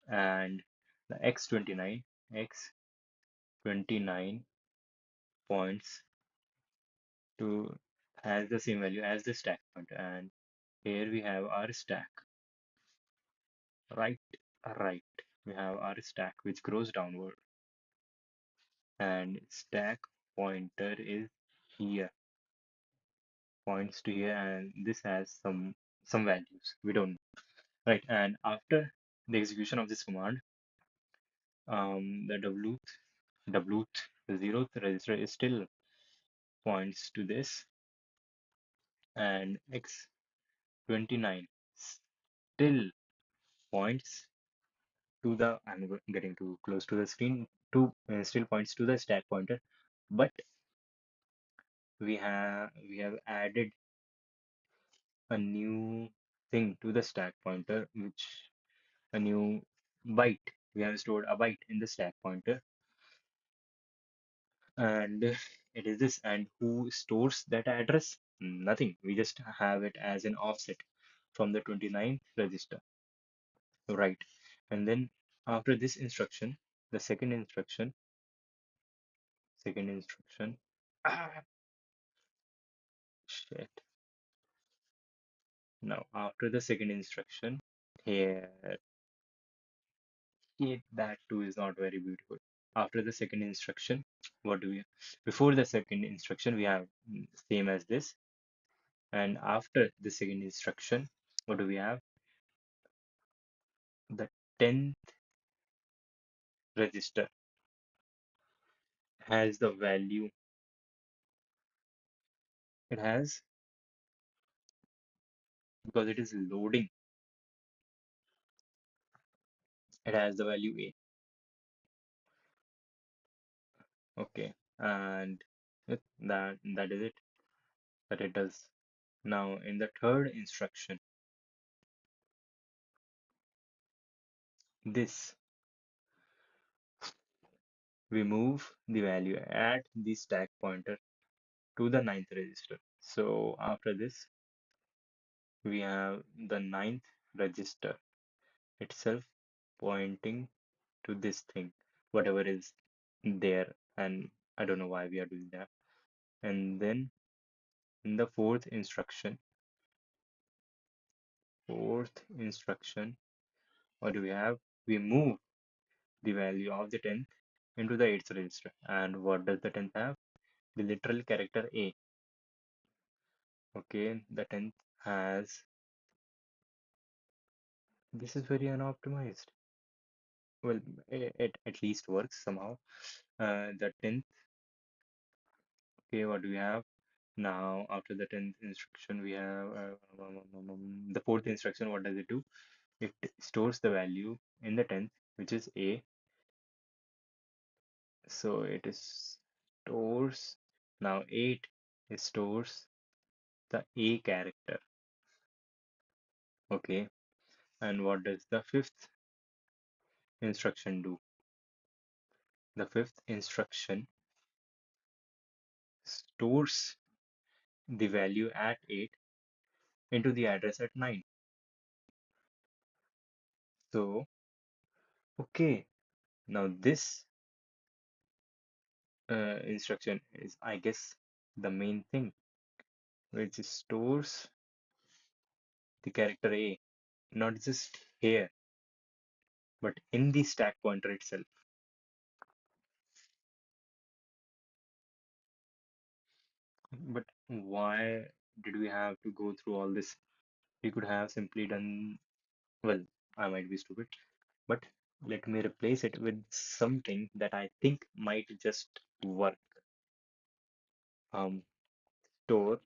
and the X29 points to has the same value as the stack pointer, and here we have our stack. Right, right. We have our stack which grows downward, and stack pointer is here, points to here, and this has some values. We don't know. Right, and after the execution of this command, the Wth zeroth register is still points to this, and X29 still points to the, getting too close to the screen, to still points to the stack pointer, but we have added a new thing to the stack pointer, which a new byte. We have stored a byte in the stack pointer, and it is this. And who stores that address? Nothing. We just have it as an offset from the 29th register, right? And then after this instruction, the second instruction, ah, shit. Now after the second instruction, here, that too is not very beautiful. After the second instruction, what do we? Before the second instruction, we have same as this, and after the second instruction, what do we have? The 10th register has the value. It has, because it is loading, it has the value A. Okay, and that is it. That it does. Now in the third instruction, this we move the value at the stack pointer to the ninth register. So after this, we have the ninth register itself pointing to this thing, whatever is there, and I don't know why we are doing that. And then in the fourth instruction, what do we have? We move the value of the 10th into the 8th register. And what does the 10th have? The literal character A. Okay, the 10th has, this is very unoptimized. Well, it at least works somehow. The 10th, okay, what do we have? Now, after the 10th instruction, we have the fourth instruction. What does it do? It stores the value in the 10th, which is A. So it is stores, now 8 it stores the A character. Okay, and what does the fifth instruction do? The fifth instruction stores the value at 8 into the address at 9. So, okay, now this instruction is, I guess, the main thing, which stores the character A, not just here, but in the stack pointer itself. But why did we have to go through all this? We could have simply done, well, I might be stupid, but let me replace it with something that I think might just work. Store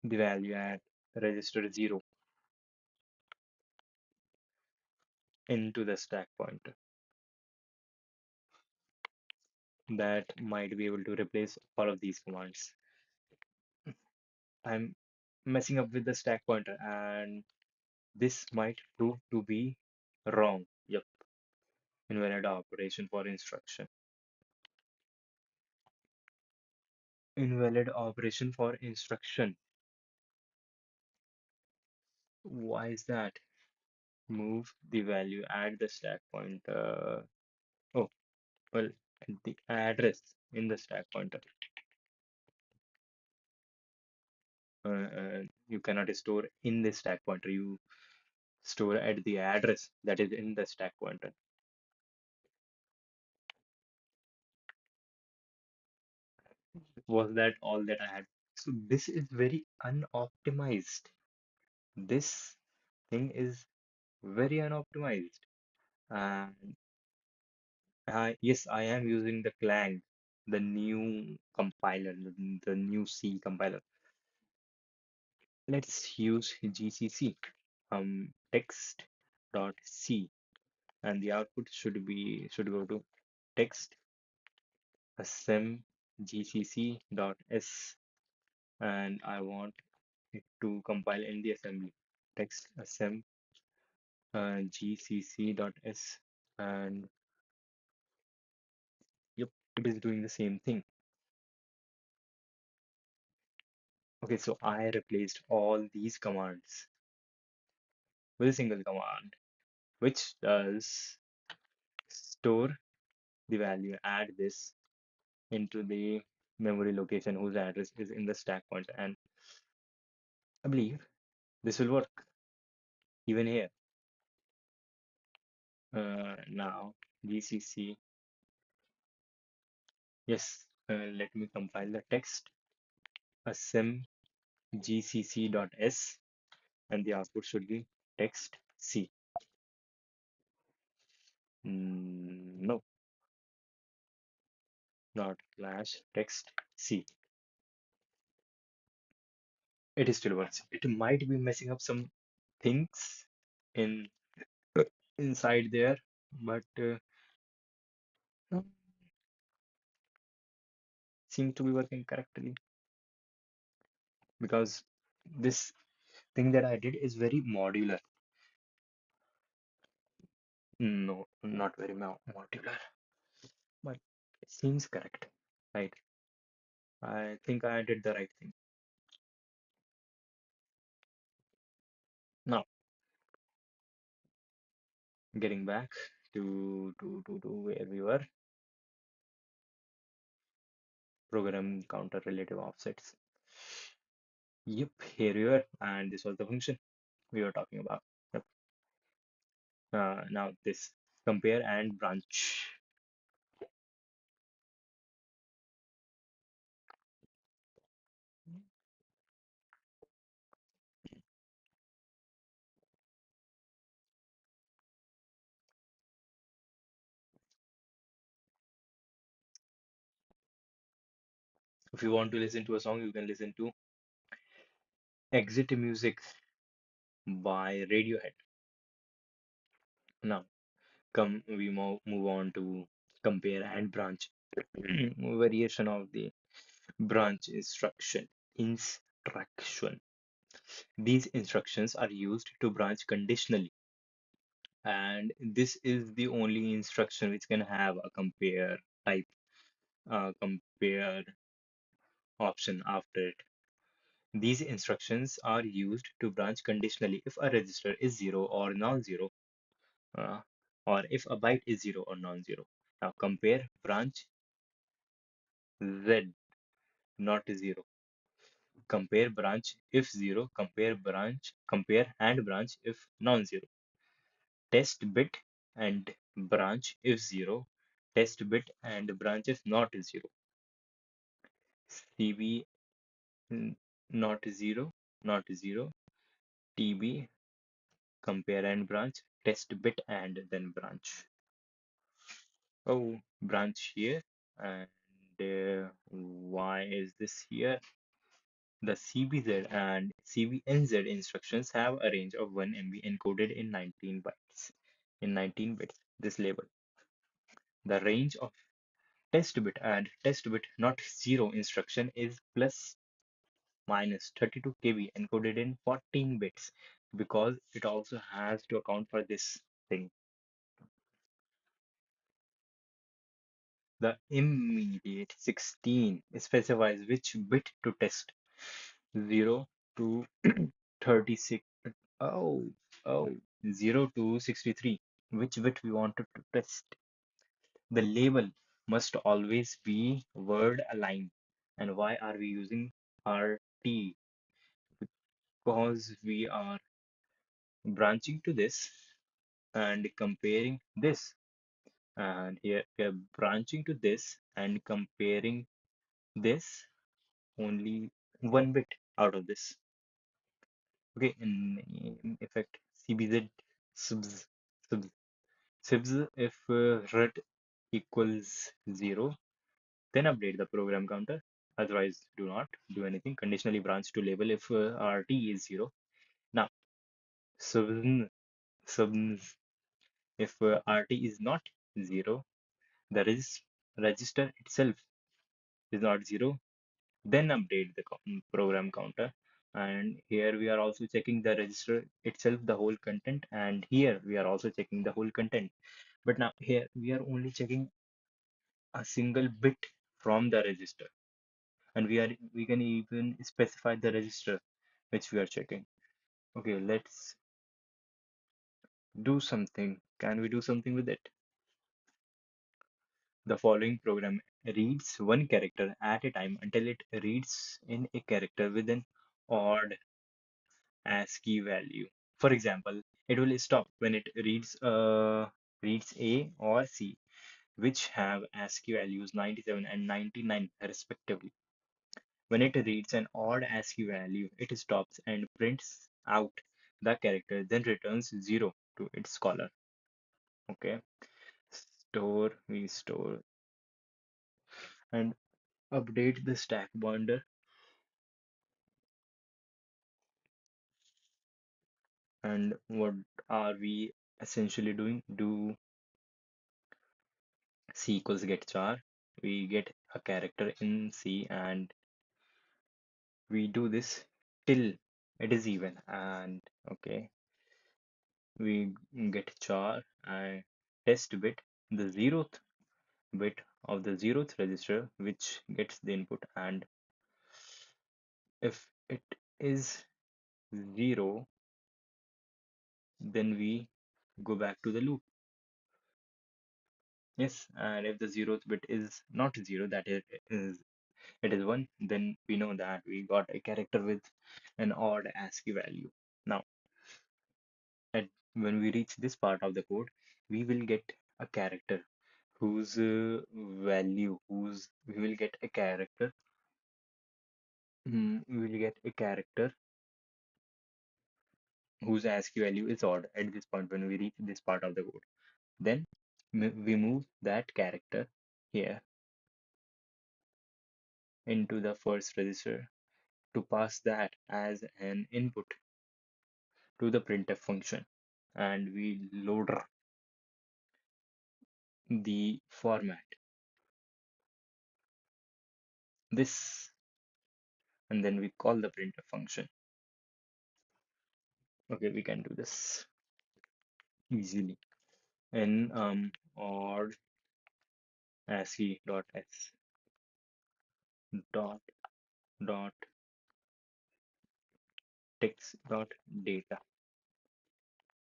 the value at register 0 into the stack pointer. That might be able to replace all of these commands. I'm messing up with the stack pointer, and this might prove to be wrong. Yep, invalid operation for instruction. Invalid operation for instruction. Why is that? Move the value at the stack pointer. Oh, well, at the address in the stack pointer. You cannot store in the stack pointer. You store at the address that is in the stack pointer. Was that all that I had? So this is very unoptimized. This thing is very unoptimized. And yes, I am using the Clang, the new compiler, the new C compiler. Let's use GCC, text.c, and the output should go to text asm gcc.s, and I want it to compile in the assembly. Text asm gcc.s, and yep, it is doing the same thing. Okay, so I replaced all these commands with a single command, which does store the value, add this into the memory location whose address is in the stack pointer. And I believe this will work even here. Now, GCC, yes, let me compile the text, asm gcc.s, and the output should be text C. No, not slash text C. It still works. It might be messing up some things in inside there, but no, seems to be working correctly because this thing that I did is very modular. No, not very modular, but it seems correct, right? I think I did the right thing. Now, getting back to where we were, program counter relative offsets. Yep, here we were, and this was the function we were talking about. Yep. Now this compare and branch. If you want to listen to a song, you can listen to Exit Music by Radiohead. Now, come we move on to compare and branch. Variation of the branch instruction. These instructions are used to branch conditionally, and this is the only instruction which can have a compare type, compare option after it. These instructions are used to branch conditionally if a register is 0 or non-zero, uh, or if a byte is 0 or non-zero. Now compare branch Z not 0. Compare branch if 0. Compare and branch if non-zero. Test bit and branch if 0. Test bit and branch if not 0. CB not 0, not 0. TB compare and branch, test bit and then branch. Oh, branch here, and why is this here? The CBZ and CBNZ instructions have a range of 1 MB encoded in 19 bytes. In 19 bits, this label. The range of test bit and test bit not 0 instruction is plus minus 32 KB encoded in 14 bits because it also has to account for this thing. The immediate 16 specifies which bit to test, 0 to 36. Oh, oh, 0 to 63, which bit we wanted to test. The label must always be word aligned. And why are we using RT? Because we are branching to this and comparing this. And here we are branching to this and comparing this, only one bit out of this. Okay, in effect, CBZ subs subs subs if RUT equals 0, then update the program counter. Otherwise, do not do anything. Conditionally branch to label if RT is 0. Now, subs subs if RT is not 0, the register itself is not 0, then update the program counter. And here we are also checking the register itself, the whole content, and here we are also checking the whole content. But now here we are only checking a single bit from the register. and we can even specify the register which we are checking. Okay, let's do something. Can we do something with it? The following program reads one character at a time until it reads in a character with an odd ASCII value. For example, it will stop when it reads A or C, which have ASCII values 97 and 99 respectively. When it reads an odd ASCII value, it stops and prints out the character, then returns 0 to its caller. Okay, we store and update the stack pointer. And what are we essentially doing? Do C equals get char. We get a character in C and we do this till it is even. And okay, we get char and test bit, the zeroth bit of the zeroth register, which gets the input. And if it is 0, then we go back to the loop. Yes, and if the zeroth bit is not 0, that is it is 1, then we know that we got a character with an odd ASCII value. Now, at, when we reach this part of the code, we will get a character whose we will get a character, we will get a character whose ASCII value is odd at this point when we reach this part of the code. Then we move that character here into the first register to pass that as an input to the printf function, and we load the format this, and then we call the printf function. Okay, we can do this easily in or ASCII dot s dot dot text dot data,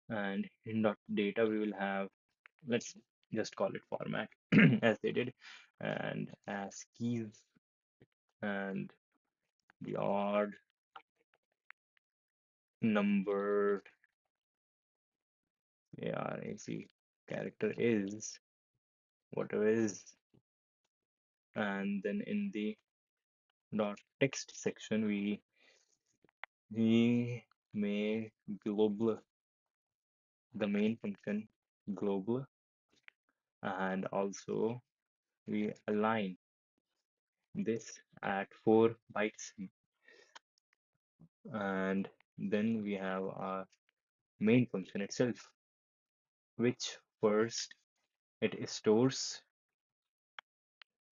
and in dot data we will have, let's just call it format as they did, and ASCII and the odd number ARAC character is whatever is, and then in the dot text section we may global the main function global, and also we align this at 4 bytes, and then we have our main function itself, which first it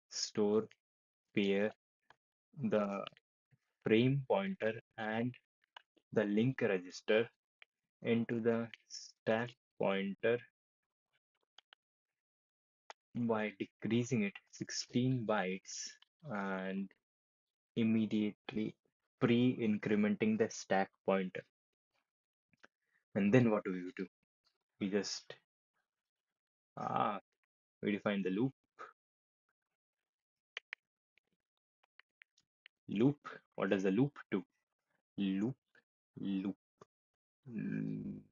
store pair the frame pointer and the link register into the stack pointer by decreasing it 16 bytes and immediately pre-incrementing the stack pointer. And then what do we do? We just ah we define the loop. What does the loop do? Loop loop loop.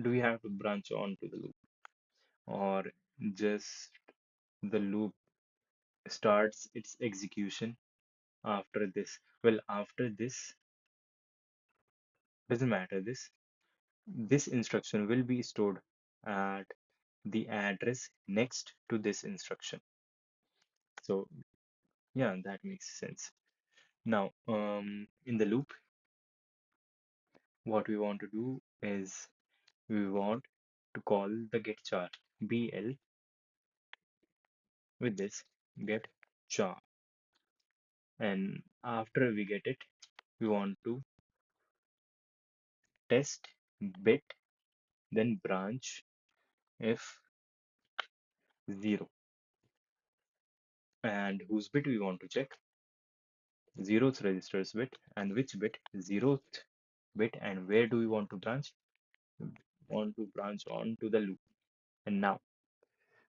Do we have to branch on to the loop, or just the loop starts its execution after this? Well, after this doesn't matter. This instruction will be stored at the address next to this instruction. So yeah, that makes sense. Now, in the loop, what we want to do is we want to call the get char bl with this get char, and after we get it, we want to test bit, then branch if 0. And whose bit we want to check? 0th register's bit. And which bit? 0th bit. And where do we want to branch? Want to branch on to the loop. And now,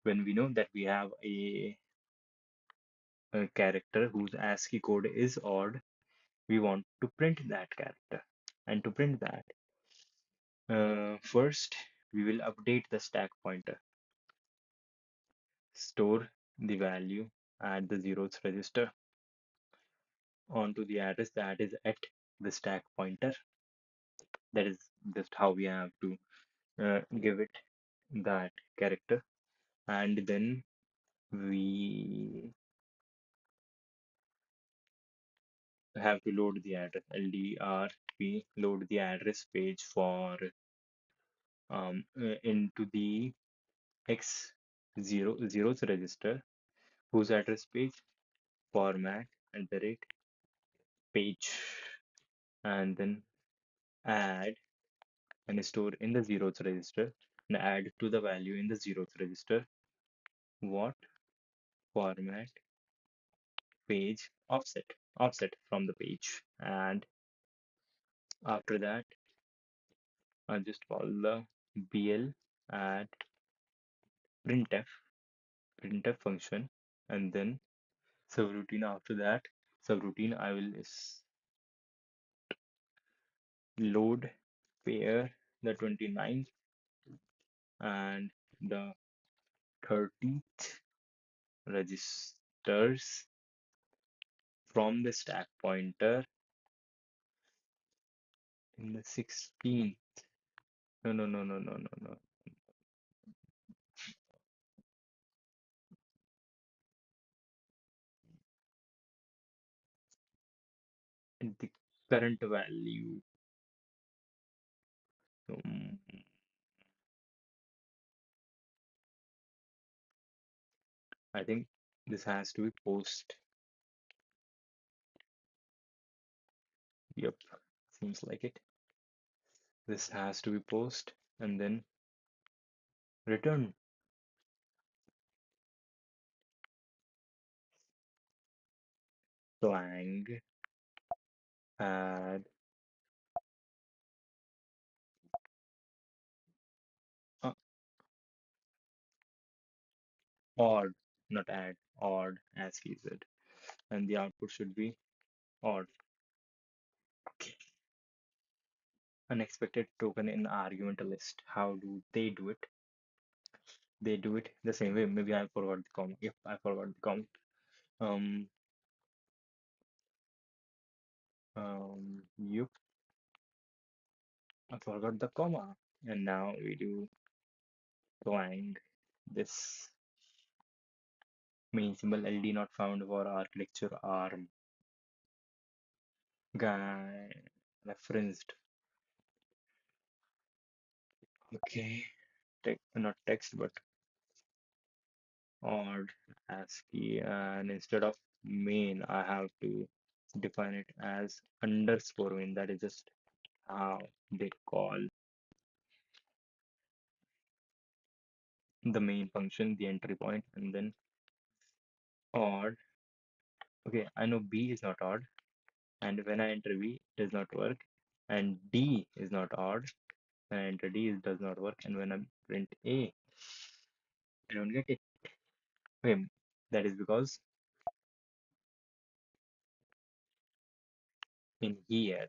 when we know that we have a character whose ASCII code is odd, we want to print that character. And to print that, first we will update the stack pointer, store the value at the 0th register onto the address that is at the stack pointer. That is just how we have to give it that character. And then we have to load the address. LDRP load the address page for into the X0 register, whose address page format at the rate page, and then add and store in the 0th register and add to the value in the 0th register what format page offset from the page. And after that I just call the bl add printf function, and then subroutine. After that subroutine I will load pair the 29th and the 30th registers from the stack pointer in the 16th. No. In the current value. Um, I think this has to be post. Yep, seems like it. This has to be post and then return. Clang add uh, odd, not add, odd as he said, and the output should be odd. Okay. Unexpected token in argument list. How do they do it? They do it the same way. Maybe I forgot the comma. Yep, I forgot the comma. Um, yep, I forgot the comma. And now we do clang this main symbol LD not found for architecture ARM guy referenced. Okay, not text but odd ASCII, and instead of main I have to define it as underscore main. That is just how they call the main function, the entry point, and then odd. Okay, I know B is not odd, and when I enter B, it does not work, and D is not odd. When I enter D, it does not work, and when I print A, I don't get it. Okay, that is because in here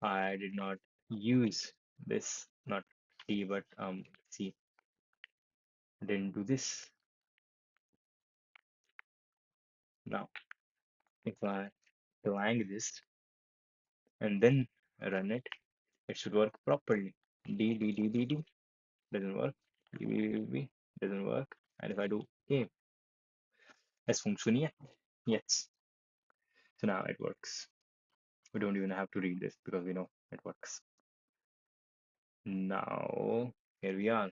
I did not use this, not D, but see, I didn't do this. Now, if I clang this and then run it, it should work properly. D doesn't work. B doesn't work. And if I do A, es funktioniert. Yes. So now it works. We don't even have to read this because we know it works. Now, here we are.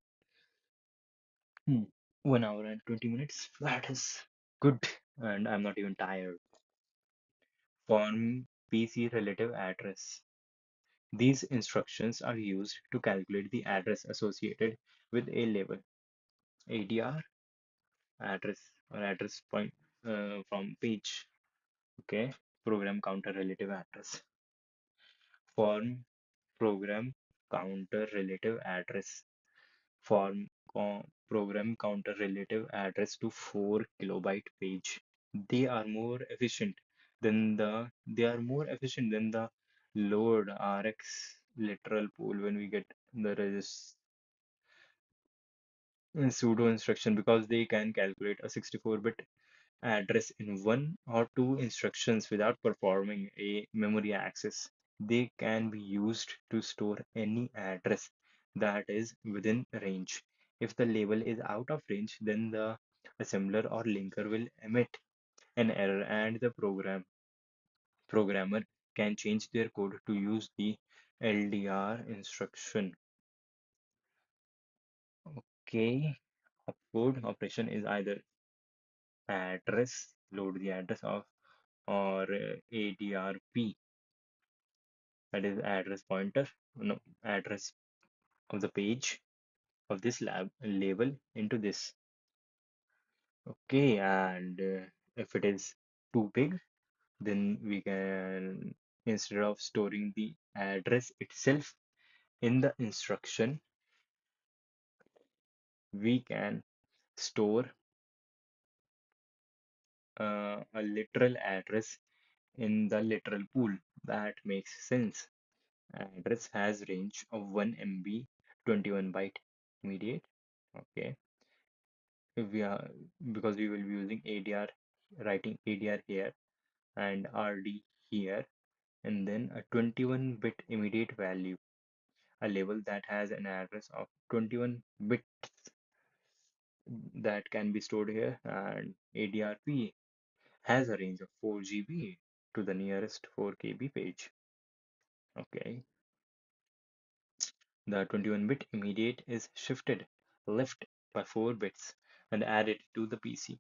1 hour and 20 minutes. That is good. And I'm not even tired. Form PC relative address. These instructions are used to calculate the address associated with a label. ADR address or address point from page. Okay, program counter relative address. Form program counter relative address. Program counter relative address to 4 kilobyte page. They are more efficient than the load RX literal pool when we get the pseudo instruction, because they can calculate a 64-bit address in one or two instructions without performing a memory access. They can be used to store any address that is within range. If the label is out of range, then the assembler or linker will emit an error, and the programmer can change their code to use the LDR instruction. Okay, upload operation is either address, load the address of, or ADRP, that is address pointer, no, address of the page of this label into this. Okay, and if it is too big, then we can, instead of storing the address itself in the instruction, we can store a literal address in the literal pool. That makes sense. Address has range of 1 MB, 21 byte immediate. Okay, if we are, because we will be using ADR, writing ADR here and RD here, and then a 21-bit immediate value, a label that has an address of 21 bits that can be stored here, and ADRP has a range of 4 GB to the nearest 4 KB page. Okay, the 21-bit immediate is shifted left by 4 bits and added to the PC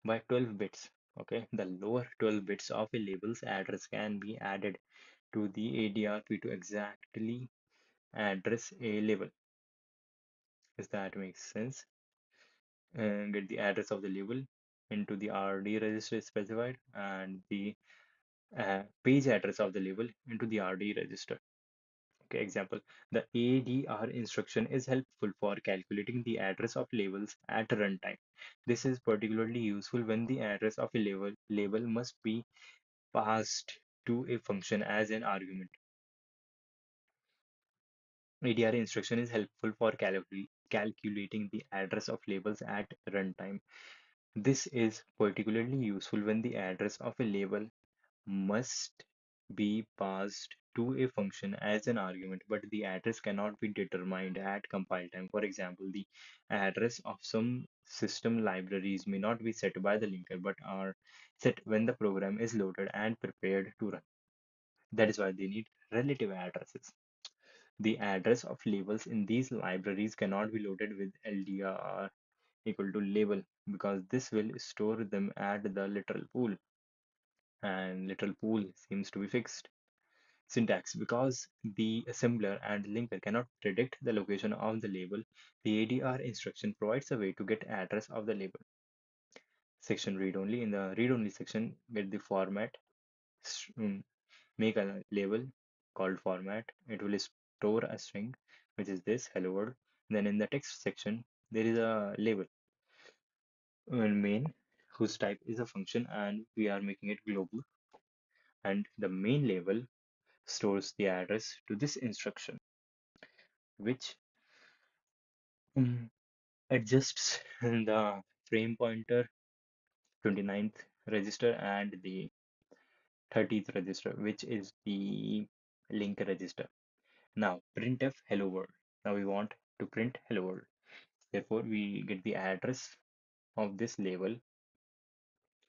by 12 bits. Okay, the lower 12 bits of a label's address can be added to the ADRP to exactly address a label. Does that make sense? And get the address of the label into the RD register specified, and the page address of the label into the RD register. Okay, example, the ADR instruction is helpful for calculating the address of labels at runtime. This is particularly useful when the address of a label must be passed to a function as an argument. ADR instruction is helpful for calculating the address of labels at runtime. This is particularly useful when the address of a label must be passed to a function as an argument, but the address cannot be determined at compile time. For example, the address of some system libraries may not be set by the linker, but are set when the program is loaded and prepared to run. That is why they need relative addresses. The address of labels in these libraries cannot be loaded with LDR equal to label, because this will store them at the literal pool, and literal pool seems to be fixed. Syntax: because the assembler and linker cannot predict the location of the label, the ADR instruction provides a way to get address of the label. Section read only. In the read only section, get the format, make a label called format. It will store a string, which is this hello world. Then in the text section, there is a label main, whose type is a function, and we are making it global. And the main label stores the address to this instruction, which um, adjusts the frame pointer, 29th register, and the 30th register, which is the link register. Now printf hello world. Now we want to print hello world. Therefore, we get the address of this label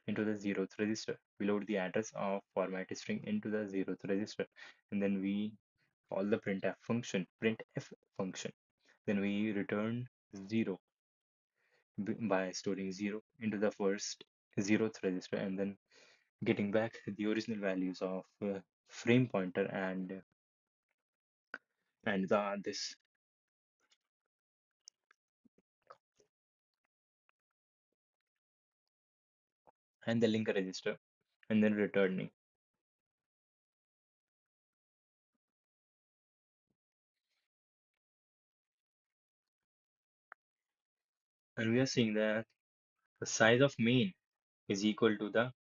into the 0th register. We load the address of format string into the 0th register, and then we call the printf function. Then we return 0 by storing 0 into the first 0th register, and then getting back the original values of frame pointer and this and the link register, and then returning. And we are seeing that the size of main is equal to the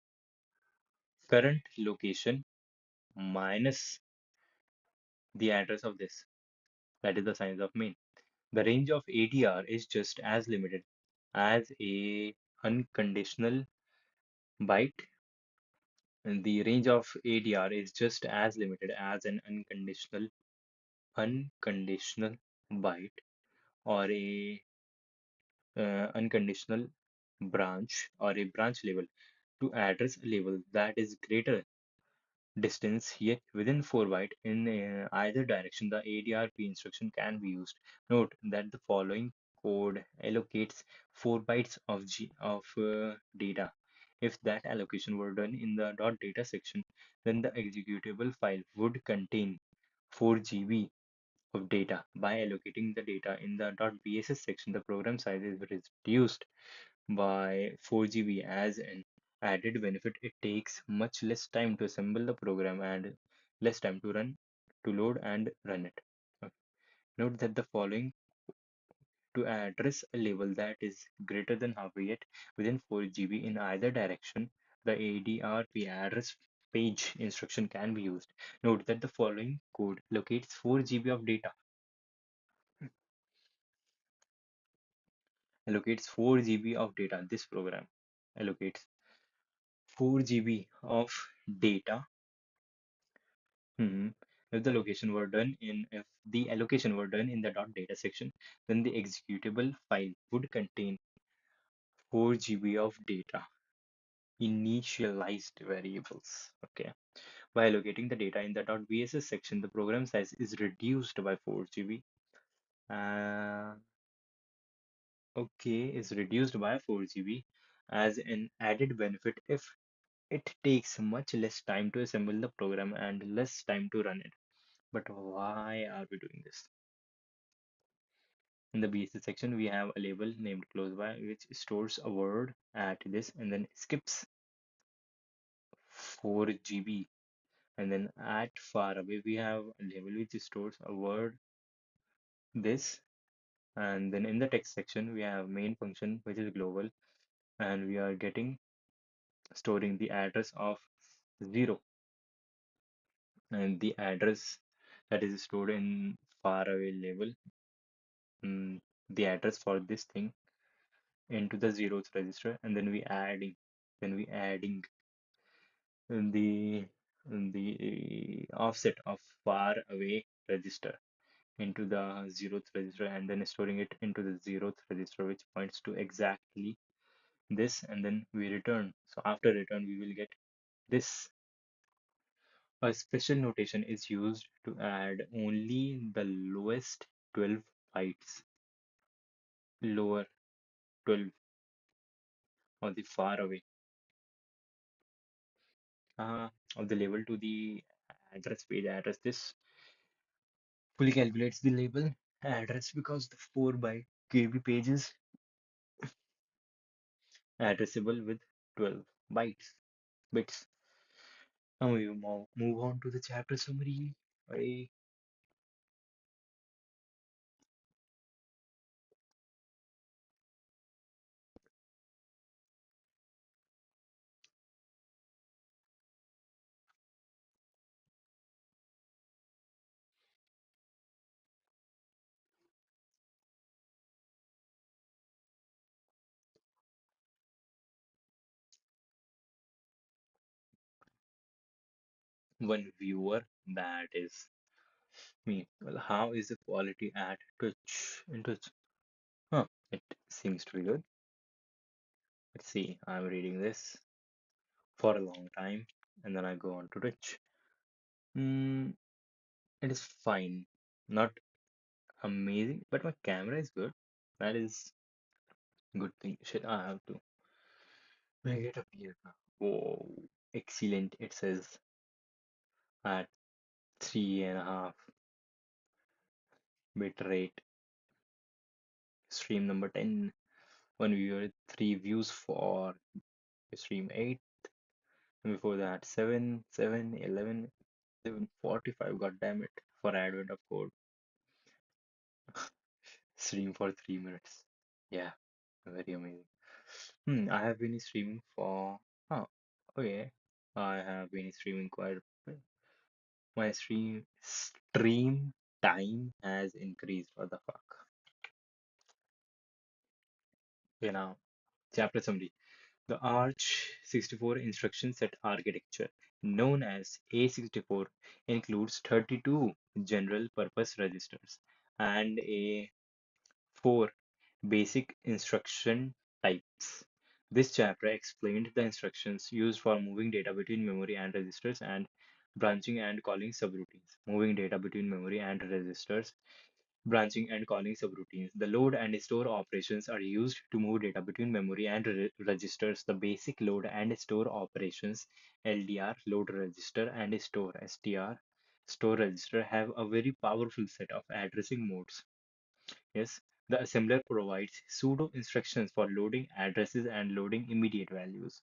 current location minus the address of this. That is the size of main. The range of ADR is just as limited as a unconditional byte, and the range of ADR is just as limited as an unconditional byte or a unconditional branch or a branch label to address a label that is greater distance yet within 4 byte in either direction. The ADRP instruction can be used. Note that the following code allocates 4 bytes of data. If that allocation were done in the .data section, then the executable file would contain 4 GB of data. By allocating the data in the .bss section, the program size is reduced by 4 GB. As an added benefit, it takes much less time to assemble the program and less time to load and run it. Okay. Note that the following to address a label that is greater than half yet within 4 GB in either direction, the ADRP address page instruction can be used. Note that the following code locates 4 GB of data, allocates 4 GB of data. This program allocates 4 GB of data. Mhm. If the allocation were done in the .data section, then the executable file would contain 4 GB of data, initialized variables. Okay. By allocating the data in the .bss section, the program size is reduced by 4 GB. Uh, okay, is reduced by 4 GB. As an added benefit, if it takes much less time to assemble the program and less time to run it. But why are we doing this? In the BSS section, we have a label named close by, which stores a word at this and then skips 4 GB. And then at far away, we have a label which stores a word this. And then in the text section, we have main function, which is global, and we are storing the address of 0, and the address that is stored in far away label, mm, the address for this thing into the zeroth register, and then we adding the offset of far away register into the zeroth register, and then storing it into the zeroth register, which points to exactly this, and then we return. So after return we will get this. A special notation is used to add only the lowest 12 bytes, lower 12, or the far away uh, of the label to the address page address. This fully calculates the label address because the 4 byte KB page is addressable with 12 bytes bits. Now we move on to the chapter summary. I one viewer, that is me. Well, how is the quality at Twitch in Twitch? Huh, it seems to be good. Let's see. I'm reading this for a long time and then I go on to Twitch. Mm, it is fine. Not amazing, but my camera is good. That is good thing. Shit, I have to make it appear now. Whoa, excellent. It says at 3.5 bit rate. Stream number 10. One viewer, 3 views for stream 8, and before that 7, 7, 11, 7:45. God damn it, for Advent of Code. Stream for 3 minutes. Yeah, very amazing. I have been streaming for. Oh, okay. I have been streaming quite. My stream time has increased. What the fuck? Okay, now chapter summary. The AArch64 instruction set architecture, known as A64, includes 32 general purpose registers and a 4 basic instruction types. This chapter explained the instructions used for moving data between memory and registers and branching and calling subroutines. Moving data between memory and registers, branching and calling subroutines. The load and store operations are used to move data between memory and registers. The basic load and store operations, LDR, load register, and store, STR, store register, have a very powerful set of addressing modes. Yes, the assembler provides pseudo instructions for loading addresses and loading immediate values.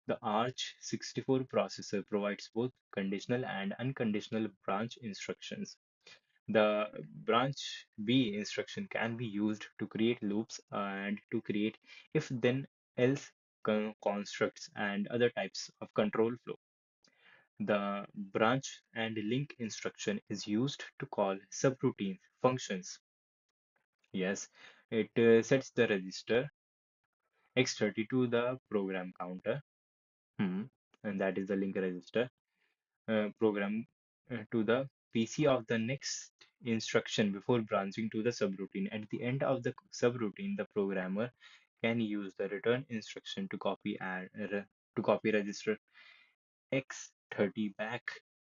The AArch64 processor provides both conditional and unconditional branch instructions. The branch B instruction can be used to create loops and to create if then else constructs and other types of control flow. The branch and link instruction is used to call subroutine functions. Yes, it sets the register X30 to the program counter, hmm, and that is the link register program to the PC of the next instruction before branching to the subroutine. At the end of the subroutine, the programmer can use the return instruction to copy register X30 back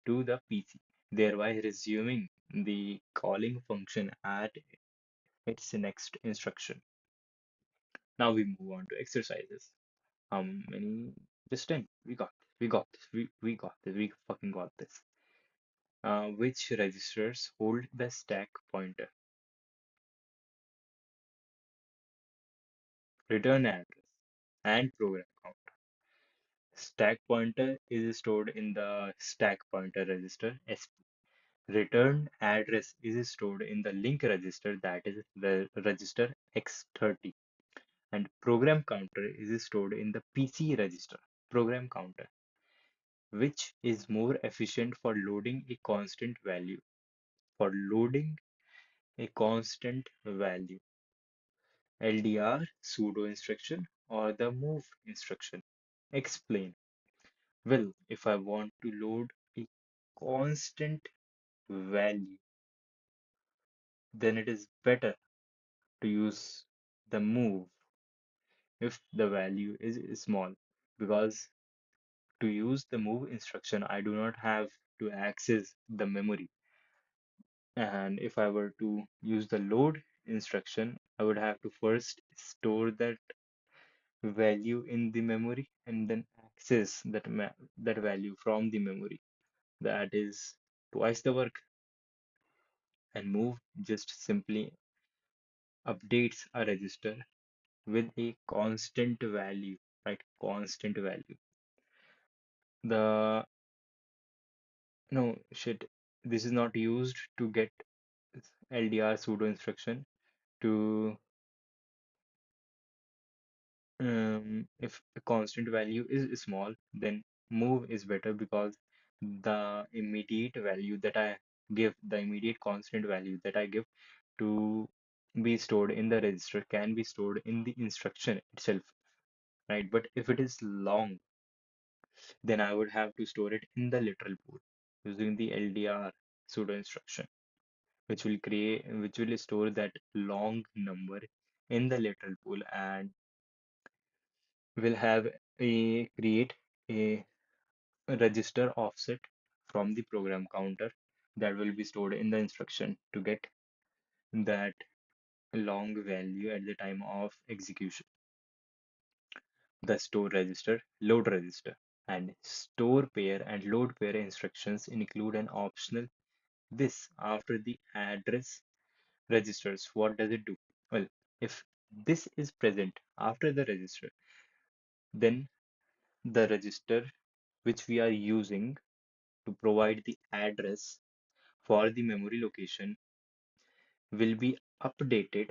to the PC, thereby resuming the calling function at its next instruction. Now we move on to exercises. How many? Just 10. We got this. We got this. We got this. We fucking got this. Which registers hold the stack pointer? Return address and program count. Stack pointer is stored in the stack pointer register. Return address is stored in the link register, that is the register X30. And program counter is stored in the PC register, program counter, which is more efficient for loading a constant value. For loading a constant value, LDR, pseudo instruction, or the move instruction. Explain. Well, if I want to load a constant value, then it is better to use the move if the value is small, because to use the move instruction, I do not have to access the memory. And if I were to use the load instruction, I would have to first store that value in the memory and then access that value from the memory. That is twice the work. And move just simply updates a register with a constant value, right? Constant value. The no shit. This is not used to get LDR pseudo instruction to if a constant value is small, then move is better because the immediate value that I give, the immediate constant value that I give to be stored in the register can be stored in the instruction itself, right? But if it is long, then I would have to store it in the literal pool using the LDR pseudo instruction, which will store that long number in the literal pool and will have a create a register offset from the program counter that will be stored in the instruction to get that long value at the time of execution. The store register, load register, and store pair and load pair instructions include an optional this after the address registers. What does it do? Well, if this is present after the register, then the register which we are using to provide the address for the memory location will be updated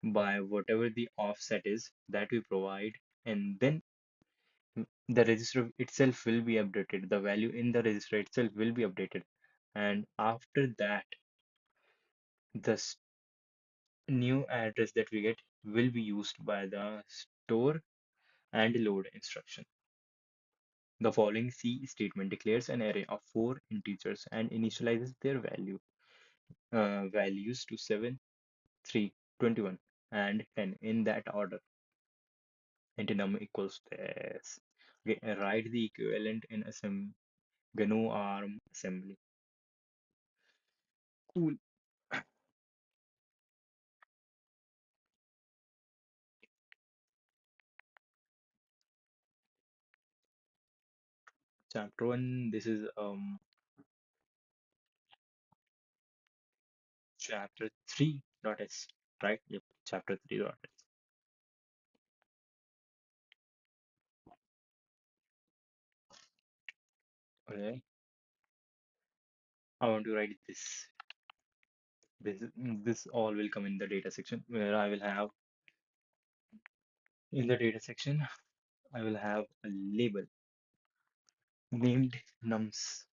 by whatever the offset is that we provide, and then the register itself will be updated. The value in the register itself will be updated, and after that, the new address that we get will be used by the store and load instruction. The following C statement declares an array of four integers and initializes their values to 7, 3, 21, and 10 in that order. Int num equals this. Okay, write the equivalent in GNU ARM assembly. Cool. Chapter 1, this is chapter 3.s, right? Yep, chapter 3.s. Okay, I want to write this. This all will come in the data section where I will have in the data section I will have a label named nums,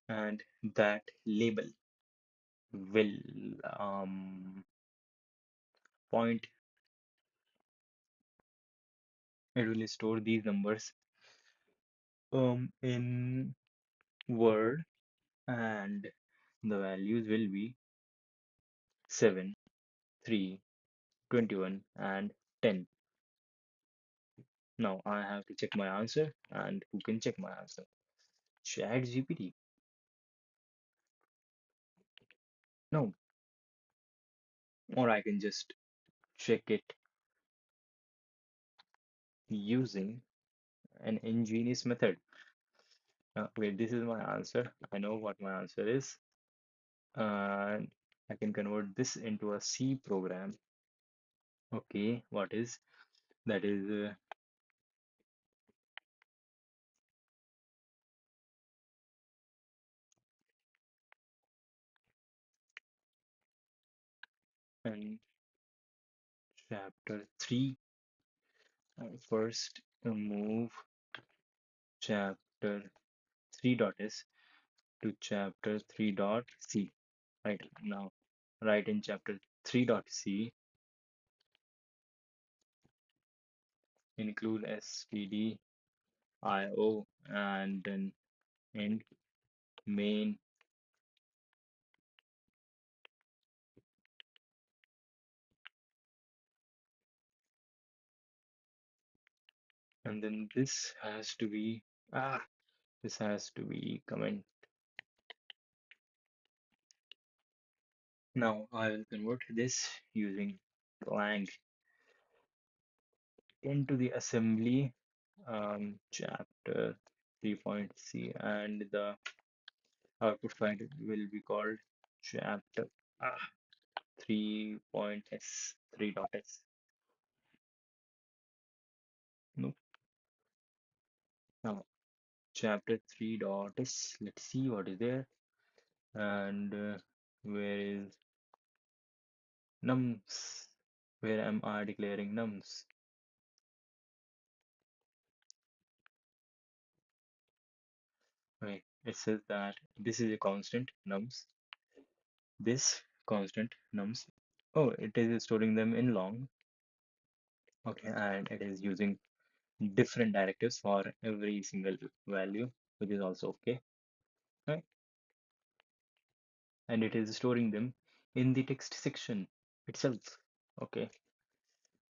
and that label will point it will store these numbers in word, and the values will be 7, 3, 21, and 10. Now I have to check my answer, and who can check my answer? Chat GPT. No, or I can just check it using an ingenious method. Okay, this is my answer. I know what my answer is. And I can convert this into a C program. Okay, what is that is in chapter 3. First, move chapter 3.s to chapter 3.c. Right now, right in chapter 3.c, include stdio and then int main, and then this has to be comment. Now I will convert this using lang into the assembly chapter 3.c, and the output file will be called chapter 3.s 3.s. No, now chapter 3.s. Let's see what is there, and where is nums? Where am I declaring nums? Okay, it says that this is a constant nums. This constant nums. Oh, it is storing them in long. Okay, and it is using different directives for every single value, which is also okay. Right? And it is storing them in the text section itself. Okay,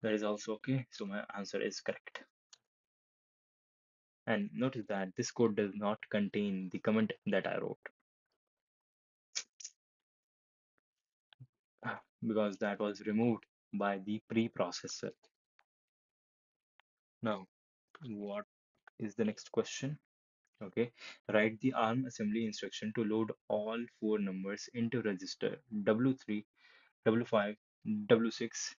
that is also okay. So my answer is correct. And notice that this code does not contain the comment that I wrote because that was removed by the preprocessor. Now, what is the next question? Okay, write the ARM assembly instruction to load all four numbers into register W3, W5, W6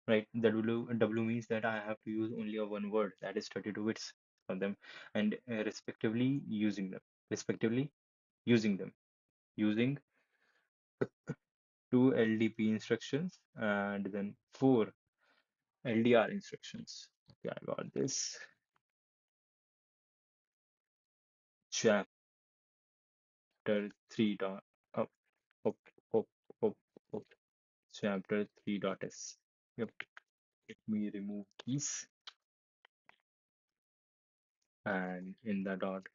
right? W means that I have to use only a one word, that is 32 bits of them, and respectively using them, using two LDP instructions and then four LDR instructions. Okay, I got this. Chapter 3 dot up, up, up, up, up. Chapter 3 dot s. Yep. Let me remove these, and in the dot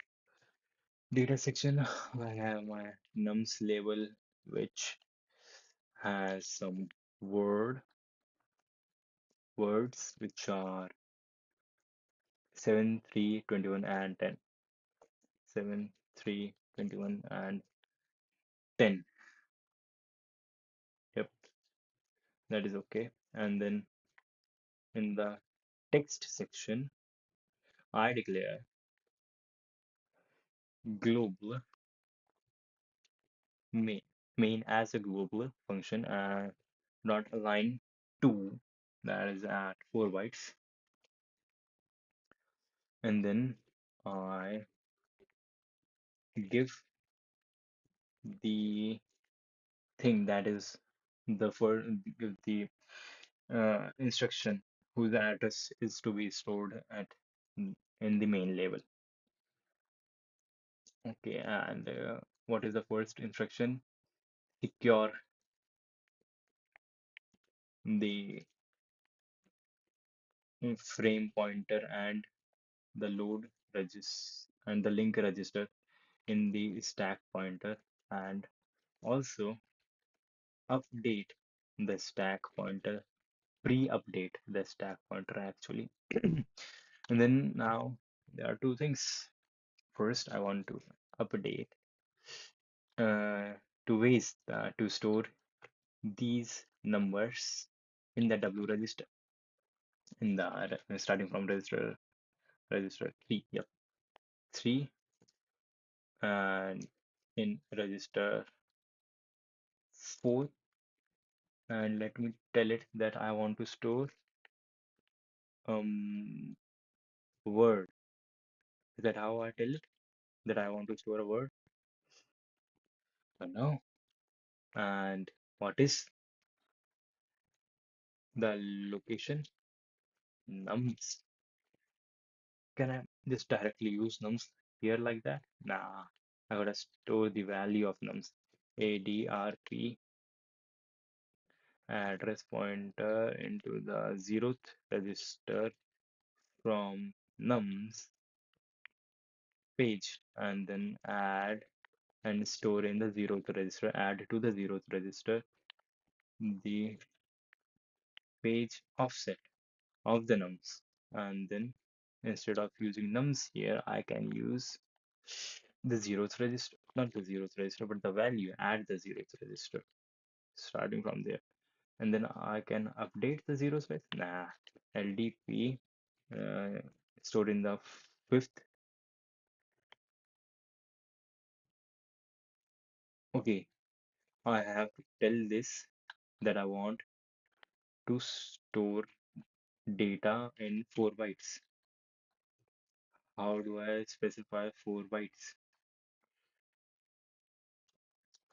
data section, I have my nums label, which has some words which are 7, 3, 21, and 10. 7, 3, 21, and 10. Yep, that is okay. And then in the text section, I declare global main, main as a global function and dot align to, that is at 4 bytes. And then I give the thing that is the for give the instruction whose address is to be stored at in the main label. Okay, and what is the first instruction? Secure the frame pointer and the load register and the link register in the stack pointer, and also update the stack pointer, pre-update the stack pointer actually. And then now there are two things. First, I want to update two ways to store these numbers in the W register, in the starting from register 3. Yep, 3, and in register 4, and let me tell it that I want to store um word. Is that how I tell it that I want to store a word? No. And what is the location? Nums. Can I just directly use nums here like that? Nah, I gotta store the value of nums. ADRP address pointer into the 0th register from nums page, and then add and store in the 0th register, add to the 0th register the page offset of the nums. And then instead of using nums here, I can use the 0th register, not the 0th register, but the value at the 0th register, starting from there. And then I can update the 0th register. Nah, LDP stored in the 5th. Okay, I have to tell this that I want to store data in 4 bytes. How do I specify 4 bytes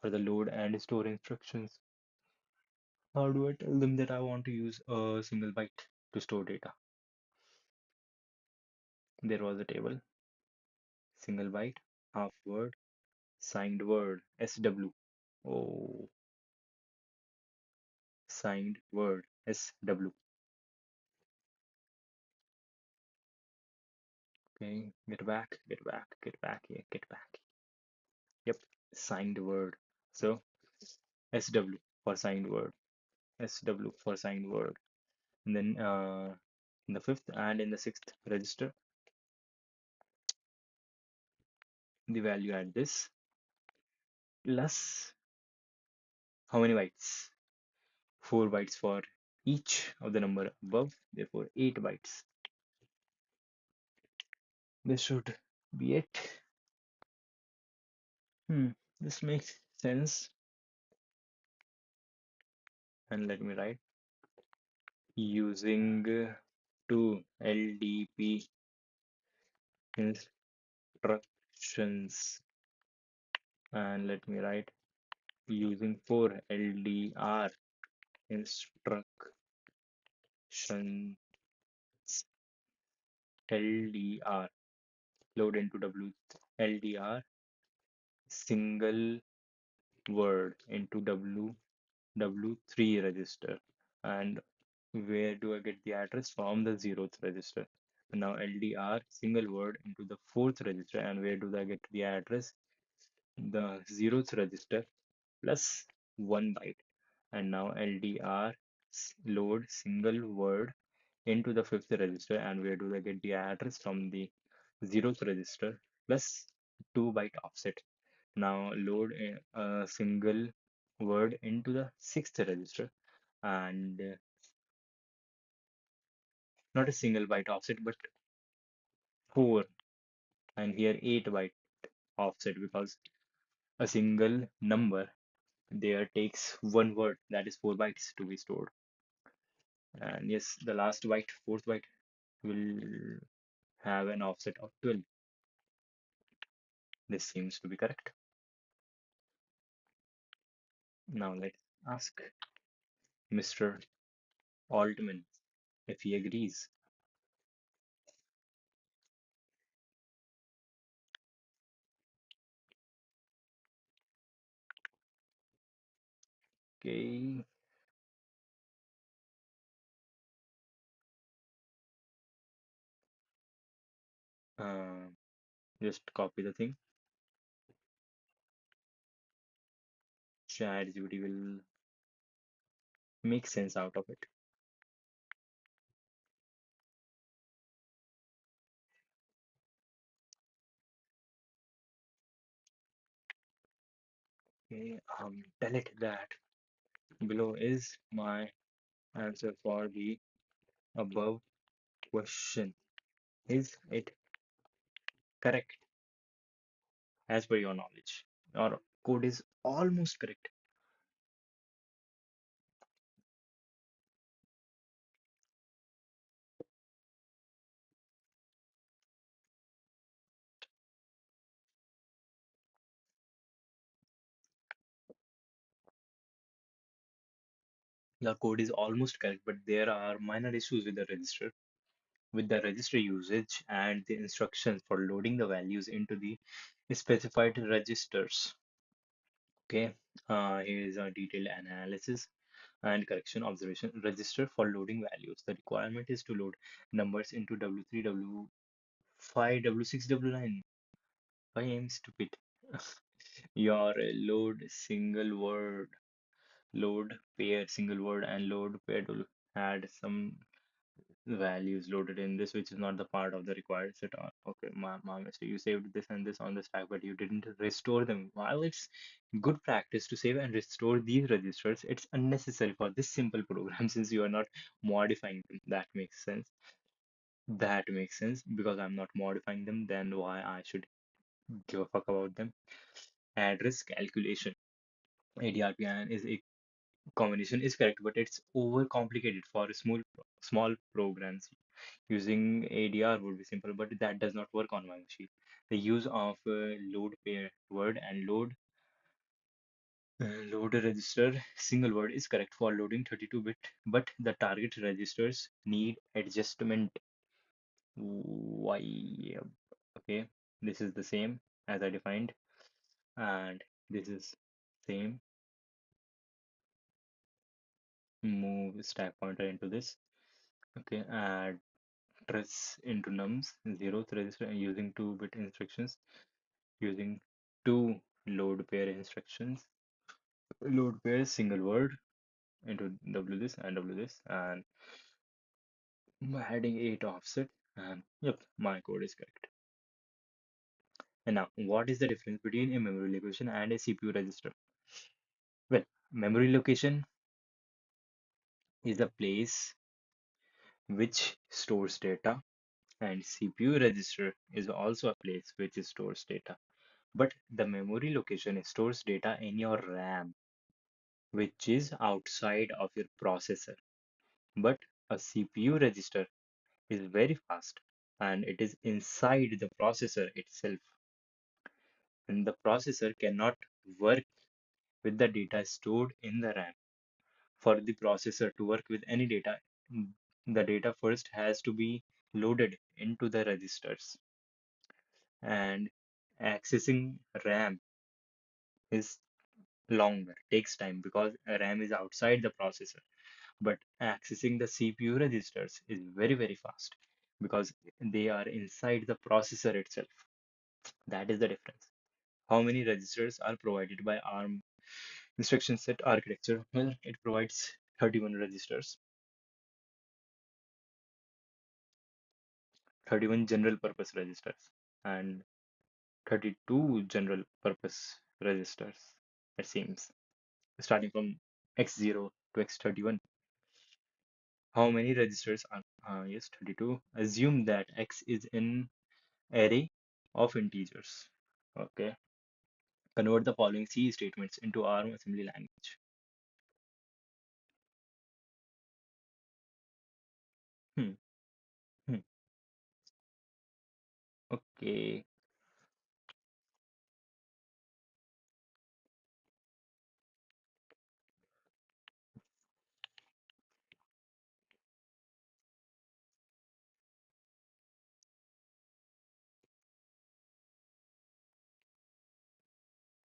for the load and store instructions? How do I tell them that I want to use a single byte to store data? There was a table, single byte, half word, signed word, SW. Oh, signed word, SW. Okay, get back here, get back. Yep, signed word. So SW for signed word, SW for signed word. And then in the 5th and in the 6th register, the value at this plus how many bytes? 4 bytes for each of the number above, therefore 8 bytes. This should be it. This makes sense. And let me write using two LDP instructions, and let me write using four LDR instructions. LDR load into W, LDR single word into W3 register. And where do I get the address? From the zeroth register. Now LDR single word into the fourth register, and where do I get the address? The zeroth register plus 1 byte. And now LDR load single word into the fifth register, and where do I get the address? From the zeroth register plus 2 byte offset. Now load a single word into the sixth register, and not a single byte offset but four, and here 8 byte offset, because a single number there takes one word, that is 4 bytes to be stored. And yes, the last byte, fourth byte, will have an offset of 12. This seems to be correct. Now let's ask Mr. Altman if he agrees. Okay, uh, just copy the thing. ChatGPT will make sense out of it. Okay, tell it that below is my answer for the above question. Is it correct as per your knowledge? Or code is almost correct. The code is almost correct, but there are minor issues with the register usage and the instructions for loading the values into the specified registers. Okay, here is a detailed analysis and correction observation. Register for loading values. The requirement is to load numbers into W3, W5, W6, W9. I am stupid. Your load single word, load pair single word, and load pair will had some values loaded in this, which is not the part of the required set on. Okay, my mistake. You saved this and this on the stack, but you didn't restore them. While it's good practice to save and restore these registers, it's unnecessary for this simple program since you are not modifying them. That makes sense. That makes sense because I'm not modifying them. Then why I should give a fuck about them? Address calculation. ADRPN is a combination is correct, but it's overcomplicated for small programs. Using ADR would be simple, but that does not work on my machine. The use of load pair word and load register single word is correct for loading 32-bit, but the target registers need adjustment. Why? Okay, this is the same as I defined, and this is same. Move stack pointer into this. Okay, add trace into nums, zeroth register using 2-bit instructions, using two load pair instructions. Load pair single word into W this and W this, and adding 8 offset, and yep, my code is correct. And now, what is the difference between a memory location and a CPU register? Well, memory location is a place which stores data, and CPU register is also a place which stores data. But the memory location stores data in your RAM, which is outside of your processor. But A CPU register is very fast and it is inside the processor itself. And the processor cannot work with the data stored in the RAM. For the processor to work with any data, the data first has to be loaded into the registers. And accessing RAM is longer, takes time because RAM is outside the processor. But accessing the CPU registers is very, very fast because they are inside the processor itself. That is the difference. How many registers are provided by ARM instruction set architecture? Well, it provides 31 registers, 31 general purpose registers, and 32 general purpose registers, it seems, starting from X0 to X31. How many registers are, yes, 32. Assume that X is an array of integers. Okay. Convert the following C statements into ARM assembly language. Hmm. Hmm. Okay.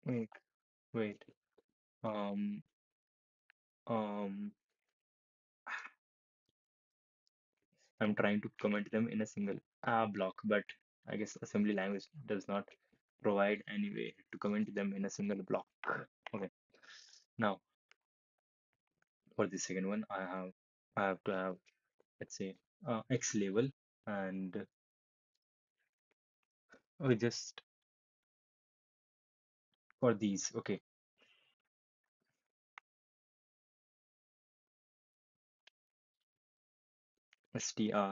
Wait. Wait. Um. Um. I'm trying to comment them in a single block, but I guess assembly language does not provide any way to comment them in a single block. Okay. Now for the second one, I have to have, let's say, X label, and we just for these. Okay. Str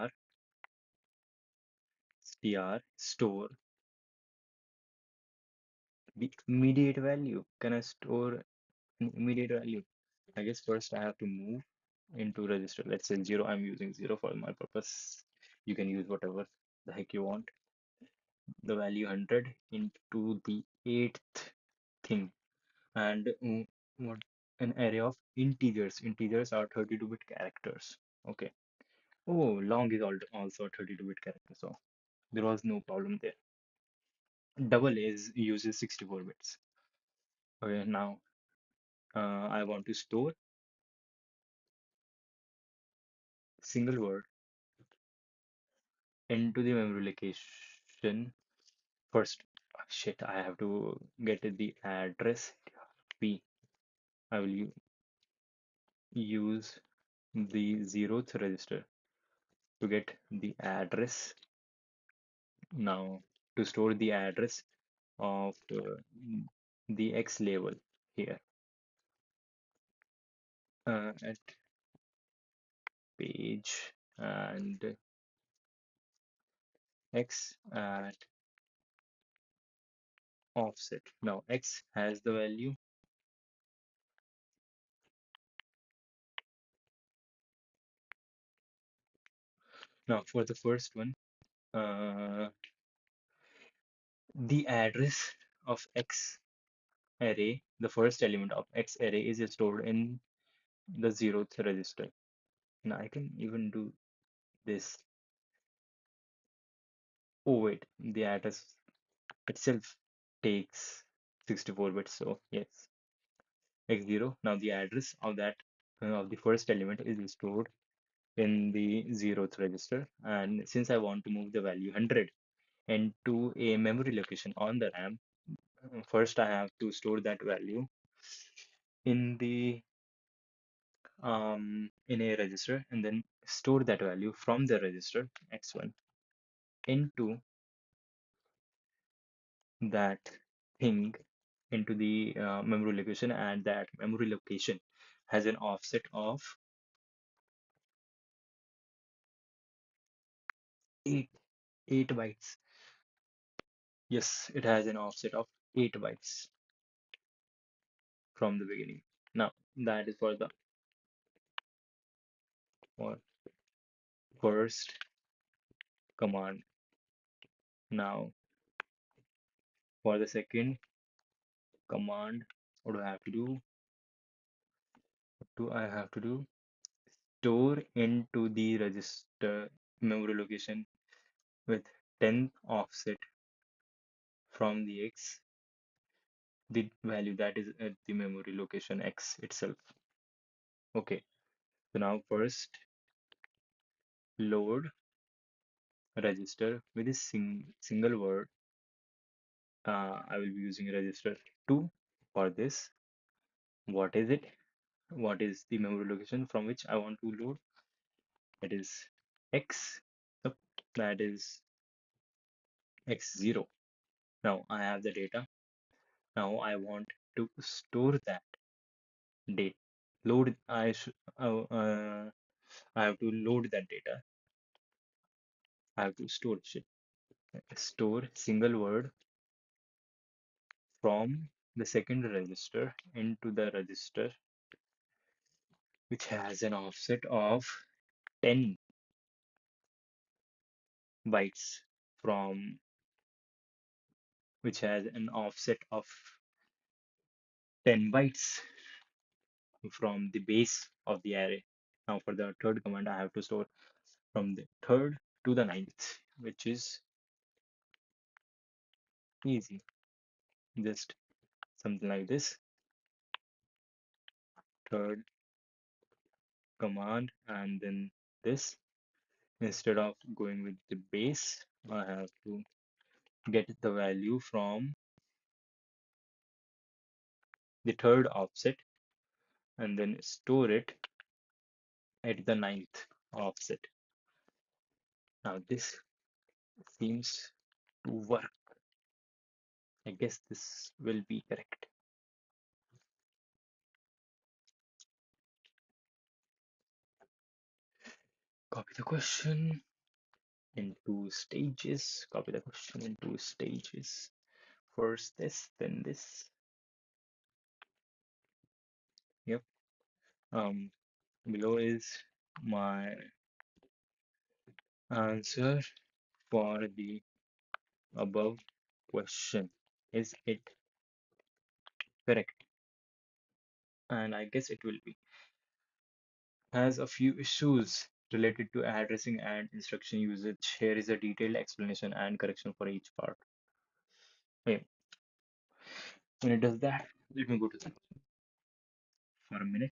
store the immediate value. Can I store an immediate value? I guess first I have to move into register. Let's say 0. I'm using 0 for my purpose. You can use whatever the heck you want. The value 100 into the eighth thing, and what, an array of integers. Integers are 32-bit characters. Okay. Oh, long is also a 32-bit character, so there was no problem there. Double is uses 64 bits. Okay, now I want to store single word into the memory location first. Shit, I have to get the address. P. I will use the zeroth register to get the address now, to store the address of the X label here at page and X at offset. Now X has the value. Now for the first one, the address of X array, the first element of X array is stored in the zeroth register. Now I can even do this. Oh wait, the address itself takes 64 bits, so yes, X0. Now the address of that of the first element is stored in the zeroth register, and since I want to move the value 100 into a memory location on the RAM, first I have to store that value in the in a register, and then store that value from the register X1 into that thing, into the memory location, and that memory location has an offset of 8 8 bytes. Yes, it has an offset of 8 bytes from the beginning. Now that is for the for first command. Now for the second command, what do I have to do? What do I have to do? Store into the register memory location with 10th offset from the X, the value that is at the memory location X itself. Okay, so now first load register with a single word. I will be using register 2 for this. What is it? What is the memory location from which I want to load? That is X. So that is X0. Now I have the data. Now I want to store that data. Load. I have to load that data. I have to store it. Store single word from the second register into the register which has an offset of 10 bytes from which has an offset of 10 bytes from the base of the array. Now for the third command, I have to store from the third to the ninth, which is easy. Just something like this. Third command and then this. Instead of going with the base, I have to get the value from the third offset and then store it at the ninth offset. Now this seems to work. I guess this will be correct. Copy the question in two stages. Copy the question in two stages. First this, then this. Yep. Below is my answer for the above question. Is it correct? And I guess it will be. Has a few issues related to addressing and instruction usage. Here is a detailed explanation and correction for each part. Okay, when it does that, let me go to the for a minute.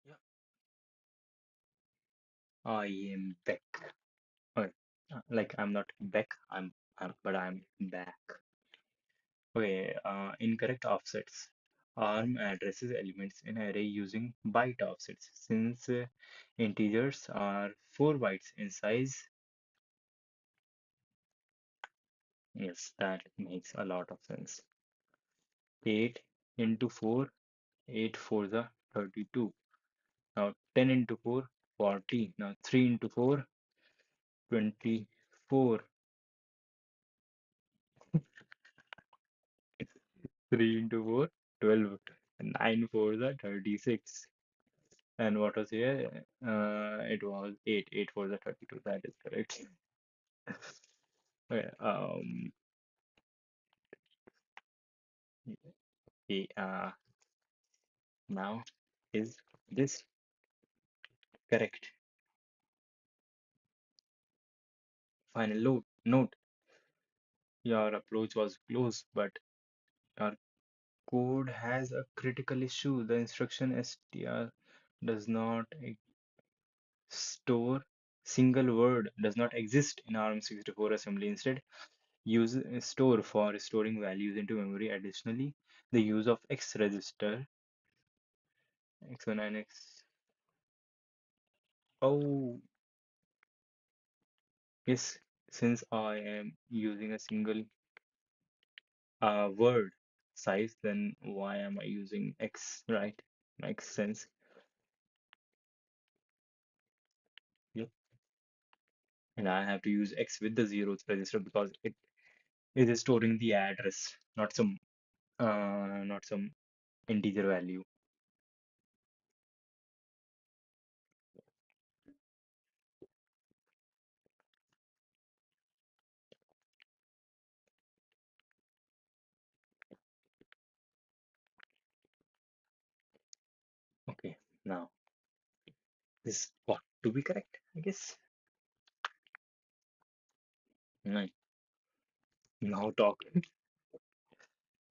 Yeah. I am back. Okay. Like I'm not back, but I'm back. Okay, incorrect offsets. ARM addresses elements in array using byte offsets. Since integers are 4 bytes in size, yes, that makes a lot of sense. 8 into 4, 8 4 the 32. Now 10 into 4, 40. Now 3 into 4, 24. 3 into 4, 12. And 9 4s are 36. And what was here? It was 8. 8 4s are 32. That is correct. Okay, okay, now is this correct? Final note. Your approach was close, but your code has a critical issue. The instruction str does not store single word does not exist in ARM64 assembly. Instead, use store for storing values into memory. Additionally, the use of X register X1 and X. Oh, yes, since I am using a single word size, then why am I using X, right? Makes sense. Yep. And I have to use X with the zeros register because it is storing the address, not some integer value. Okay, now this got to be correct, I guess. Right. Now talk.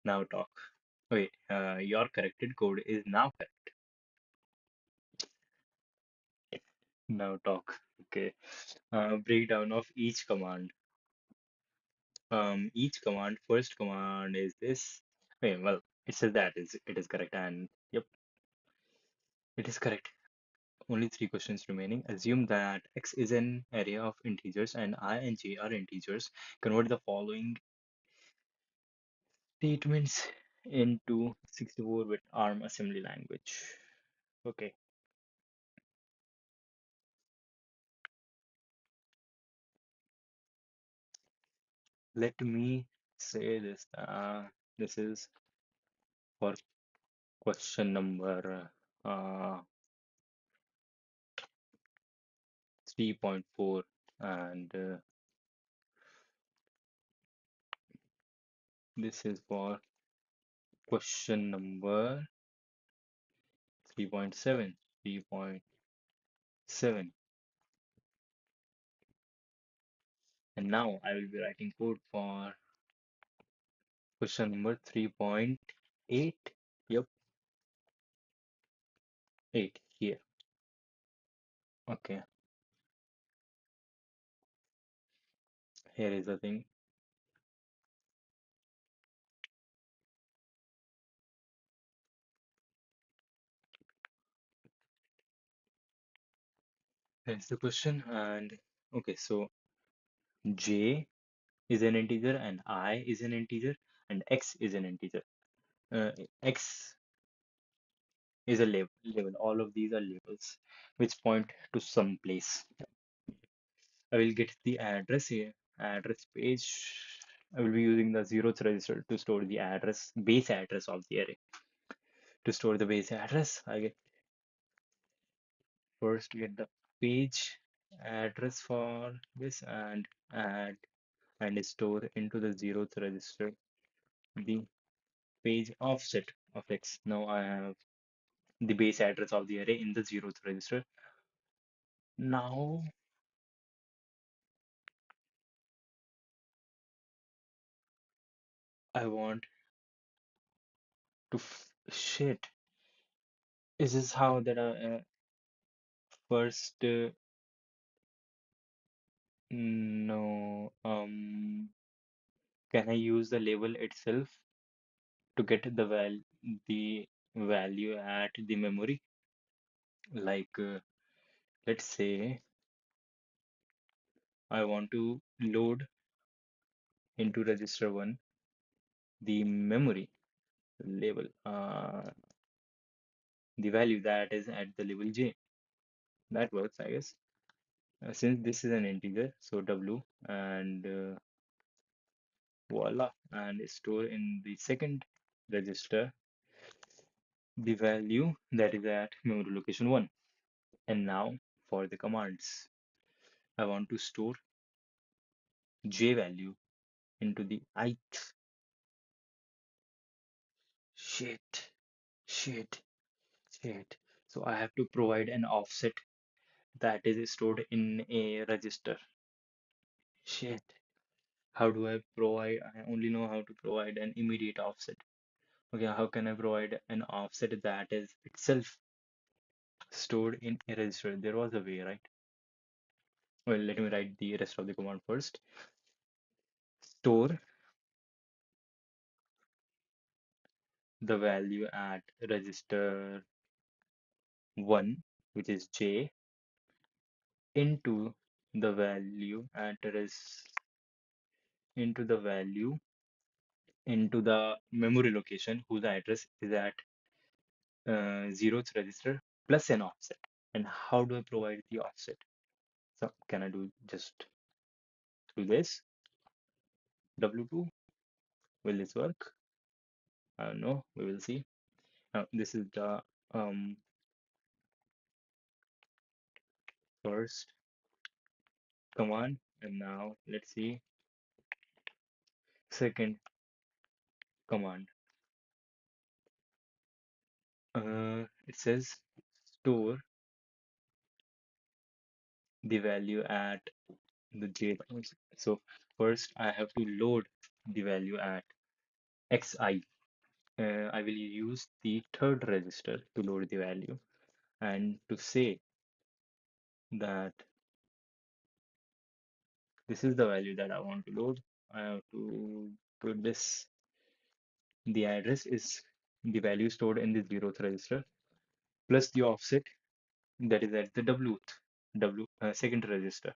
Now talk. Okay, your corrected code is now correct. Now talk. Okay. Breakdown of each command. Each command, first command is this. Okay, well, it says that it is correct, and yep, it is correct. Only three questions remaining. Assume that x is an array of integers and I and j are integers. Convert the following statements into 64-bit ARM assembly language. Okay, let me say this. This is for question number uh, 3.4, and this is for question number 3.7. 3.7. And now I will be writing code for question number 3.8. Yep, 8 here. Okay, here is the thing. Here's the question. And okay, so j is an integer and I is an integer and x is an integer. Uh, X is a label. All of these are labels which point to some place. I will get the address here, address page. I will be using the zeroth register to store the base address of the array. To store the base address, I get first get the page address for this and add and store into the zeroth register the page offset of x. Now I have the base address of the array in the zeroth register. Now I want to shit. Is this how that first no can I use the label itself to get the value at the memory? Like let's say I want to load into register 1 the memory label, the value that is at the level j. That works, I guess. Since this is an integer, so w and voila, and store in the second register the value that is at memory location 1. And now for the commands. I want to store J value into the ith. Shit, shit, shit. So I have to provide an offset that is stored in a register. Shit. How do I provide? I only know how to provide an immediate offset. Okay, how can I provide an offset that is itself stored in a register? There was a way, right? Well, let me write the rest of the command first. Store the value at register 1, which is J, into the value at res into the value into the memory location whose address is at 0th register plus an offset. And how do I provide the offset? So can I do just through this W2? Will this work? I don't know. We will see. This is the um, first command, and now let's see second command. It says store the value at the J. So first I have to load the value at xi. I will use the third register to load the value, and to say that this is the value that I want to load, I have to put this. The address is the value stored in the 0th register plus the offset that is at the second register,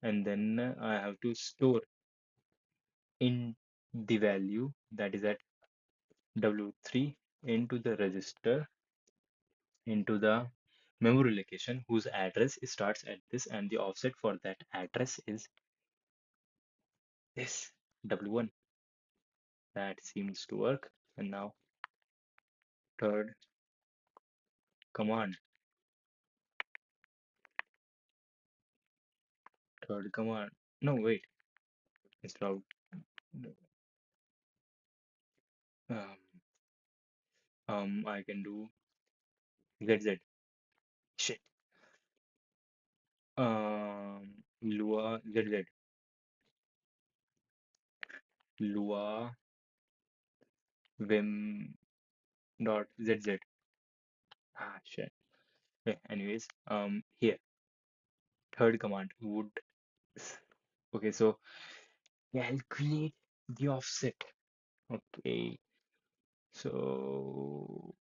and then I have to store in the value that is at W3 into the register into the memory location whose address starts at this, and the offset for that address is this W1. That seems to work. And now third command, third command. No, wait. Instead of um, I can do ZZ. Shit. Lua ZZ. Lua Vim dot ZZ. Ah, shit. Okay, anyways, here, third command would. Okay, so calculate the offset. Okay, so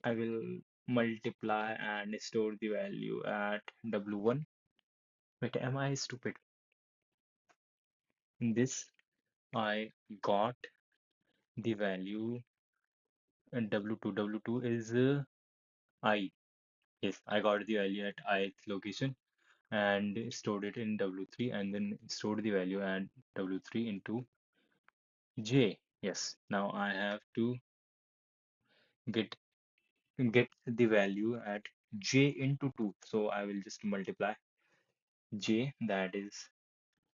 I will multiply and store the value at W1. Wait, am I stupid? In this, I got the value and W2. W2 is I. Yes, I got the value at ith location and stored it in W3, and then stored the value at W3 into J. Yes, now I have to get get the value at J into 2. So I will just multiply J, that is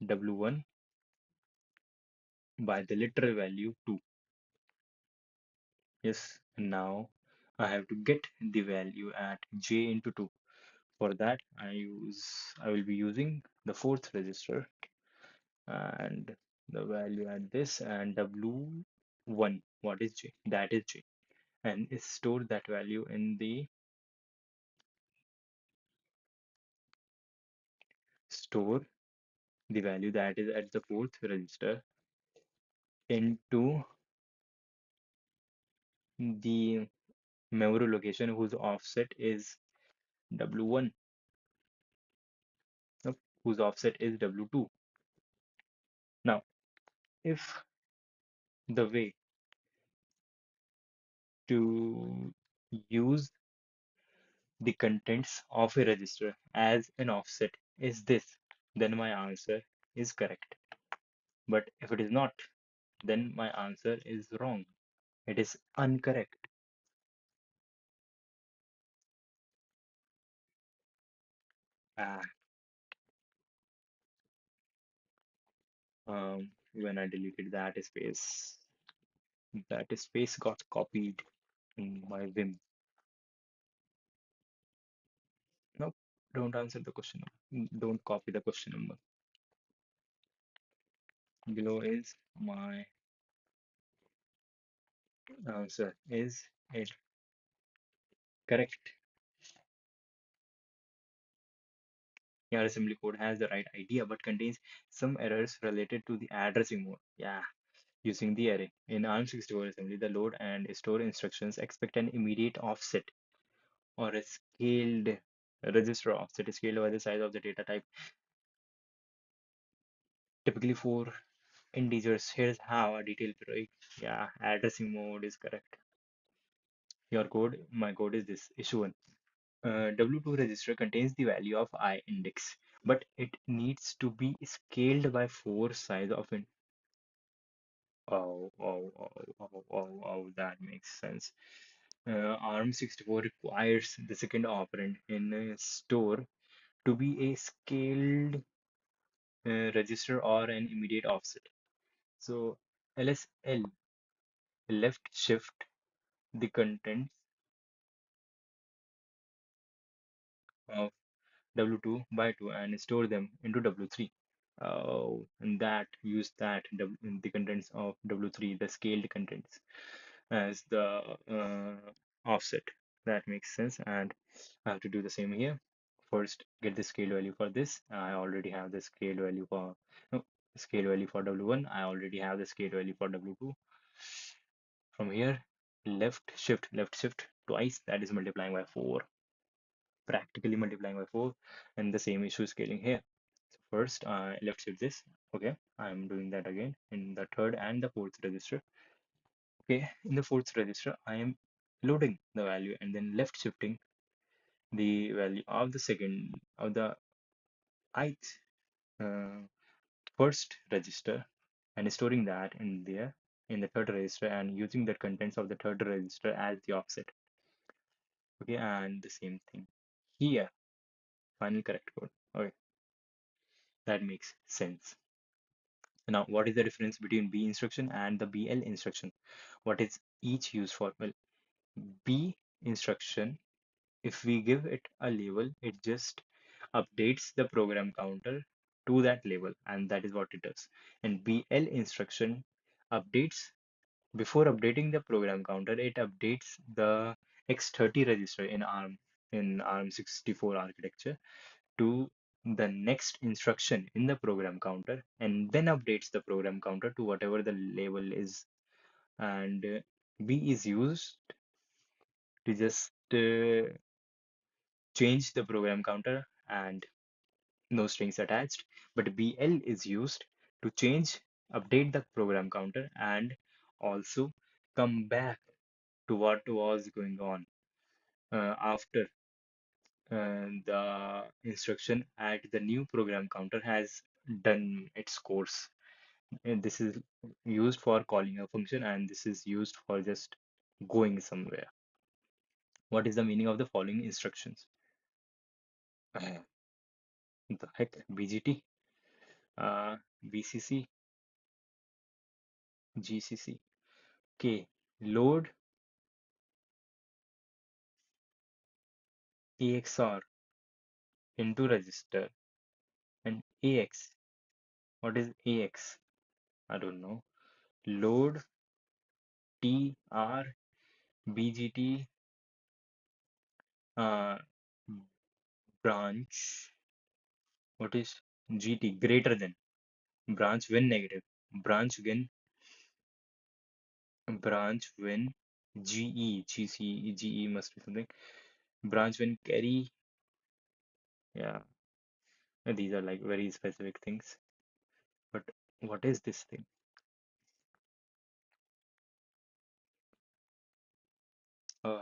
W1, by the literal value 2. Yes, now I have to get the value at J into 2. For that, I will be using the fourth register and the value at this, and W1. What is J? That is J. And store that value in the store the value that is at the fourth register into the memory location whose offset is W1, no, whose offset is W2. Now, if the way to use the contents of a register as an offset is this, then my answer is correct. But if it is not, then my answer is wrong. It is incorrect. Ah, when I deleted that space got copied in my Vim. Nope, don't answer the question number. Don't copy the question number. Below is my answer. Is it correct? Your assembly code has the right idea but contains some errors related to the addressing mode. Yeah, using the array. In ARM64 assembly, the load and store instructions expect an immediate offset or a scaled register offset is scaled by the size of the data type, typically for integers. Here's how a detailed break. Yeah, addressing mode is correct. Your code, my code is this issue one. W2 register contains the value of I index, but it needs to be scaled by 4 size of it. That makes sense. ARM64 requires the second operand in a store to be a scaled register or an immediate offset. So LSL left shift the contents of W2 by 2 and store them into W3. And that use that the contents of W3, the scaled contents, as the offset. That makes sense. And I have to do the same here. First, get the scale value for this. I already have the scale value for no, scale value for W1. I already have the scale value for W2. From here, left shift twice. That is multiplying by 4, practically multiplying by 4, and the same issue scaling here. So first, left shift this. Okay, I'm doing that again in the third and the fourth register. Okay, in the fourth register, I am loading the value and then left shifting the value of the second of the ith uh, first register and storing that in there in the third register and using the contents of the third register as the offset. Okay, and the same thing here. Final correct code. Okay, that makes sense. Now, what is the difference between B instruction and the BL instruction? What is each used for? Well, B instruction, if we give it a label, it just updates the program counter to that label, and that is what it does. And BL instruction updates before updating the program counter, it updates the X30 register in ARM64 architecture to the next instruction in the program counter and then updates the program counter to whatever the label is. And B is used to just change the program counter and no strings attached, but BL is used to change, update the program counter and also come back to what was going on after the instruction at the new program counter has done its course. And this is used for calling a function and this is used for just going somewhere. What is the meaning of the following instructions? The heck, BGT, BCC, GCC. Okay, load AXR into register and AX. What is AX? I don't know. Load TR BGT uh, branch. What is GT? Greater than branch when negative. Branch when GE must be something. Branch when carry. Yeah, these are like very specific things. But what is this thing? A.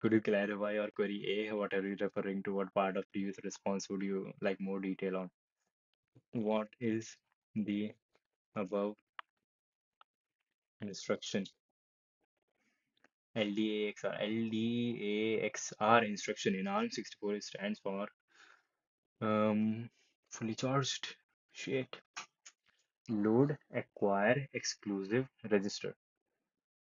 Could you clarify your query A? What are you referring to? What part of the user response would you like more detail on? What is the above instruction. LDAXR instruction in ARM64 stands for fully charged. Shit. Load acquire exclusive register.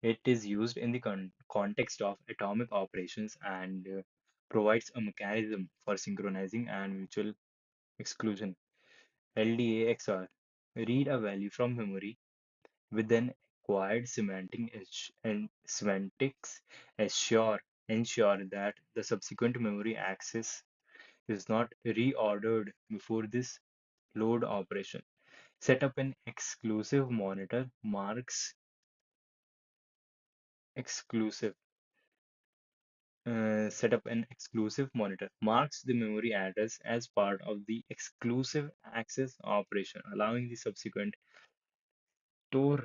It is used in the context of atomic operations and provides a mechanism for synchronizing and mutual exclusion. LDAXR read a value from memory with an acquired and semantics ensure that the subsequent memory access is not reordered before this load operation. Set up an exclusive monitor marks exclusive Set up an exclusive monitor marks the memory address as part of the exclusive access operation, allowing the subsequent store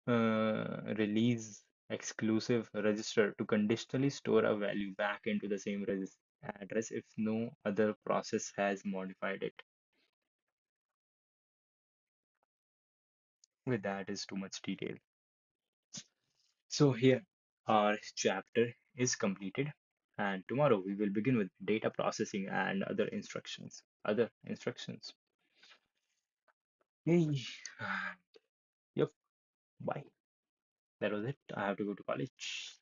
release exclusive register to conditionally store a value back into the same address if no other process has modified it. With that is too much detail. So here our chapter is completed, and tomorrow we will begin with data processing and other instructions. Other instructions. Yay. Yep. Bye. That was it. I have to go to college.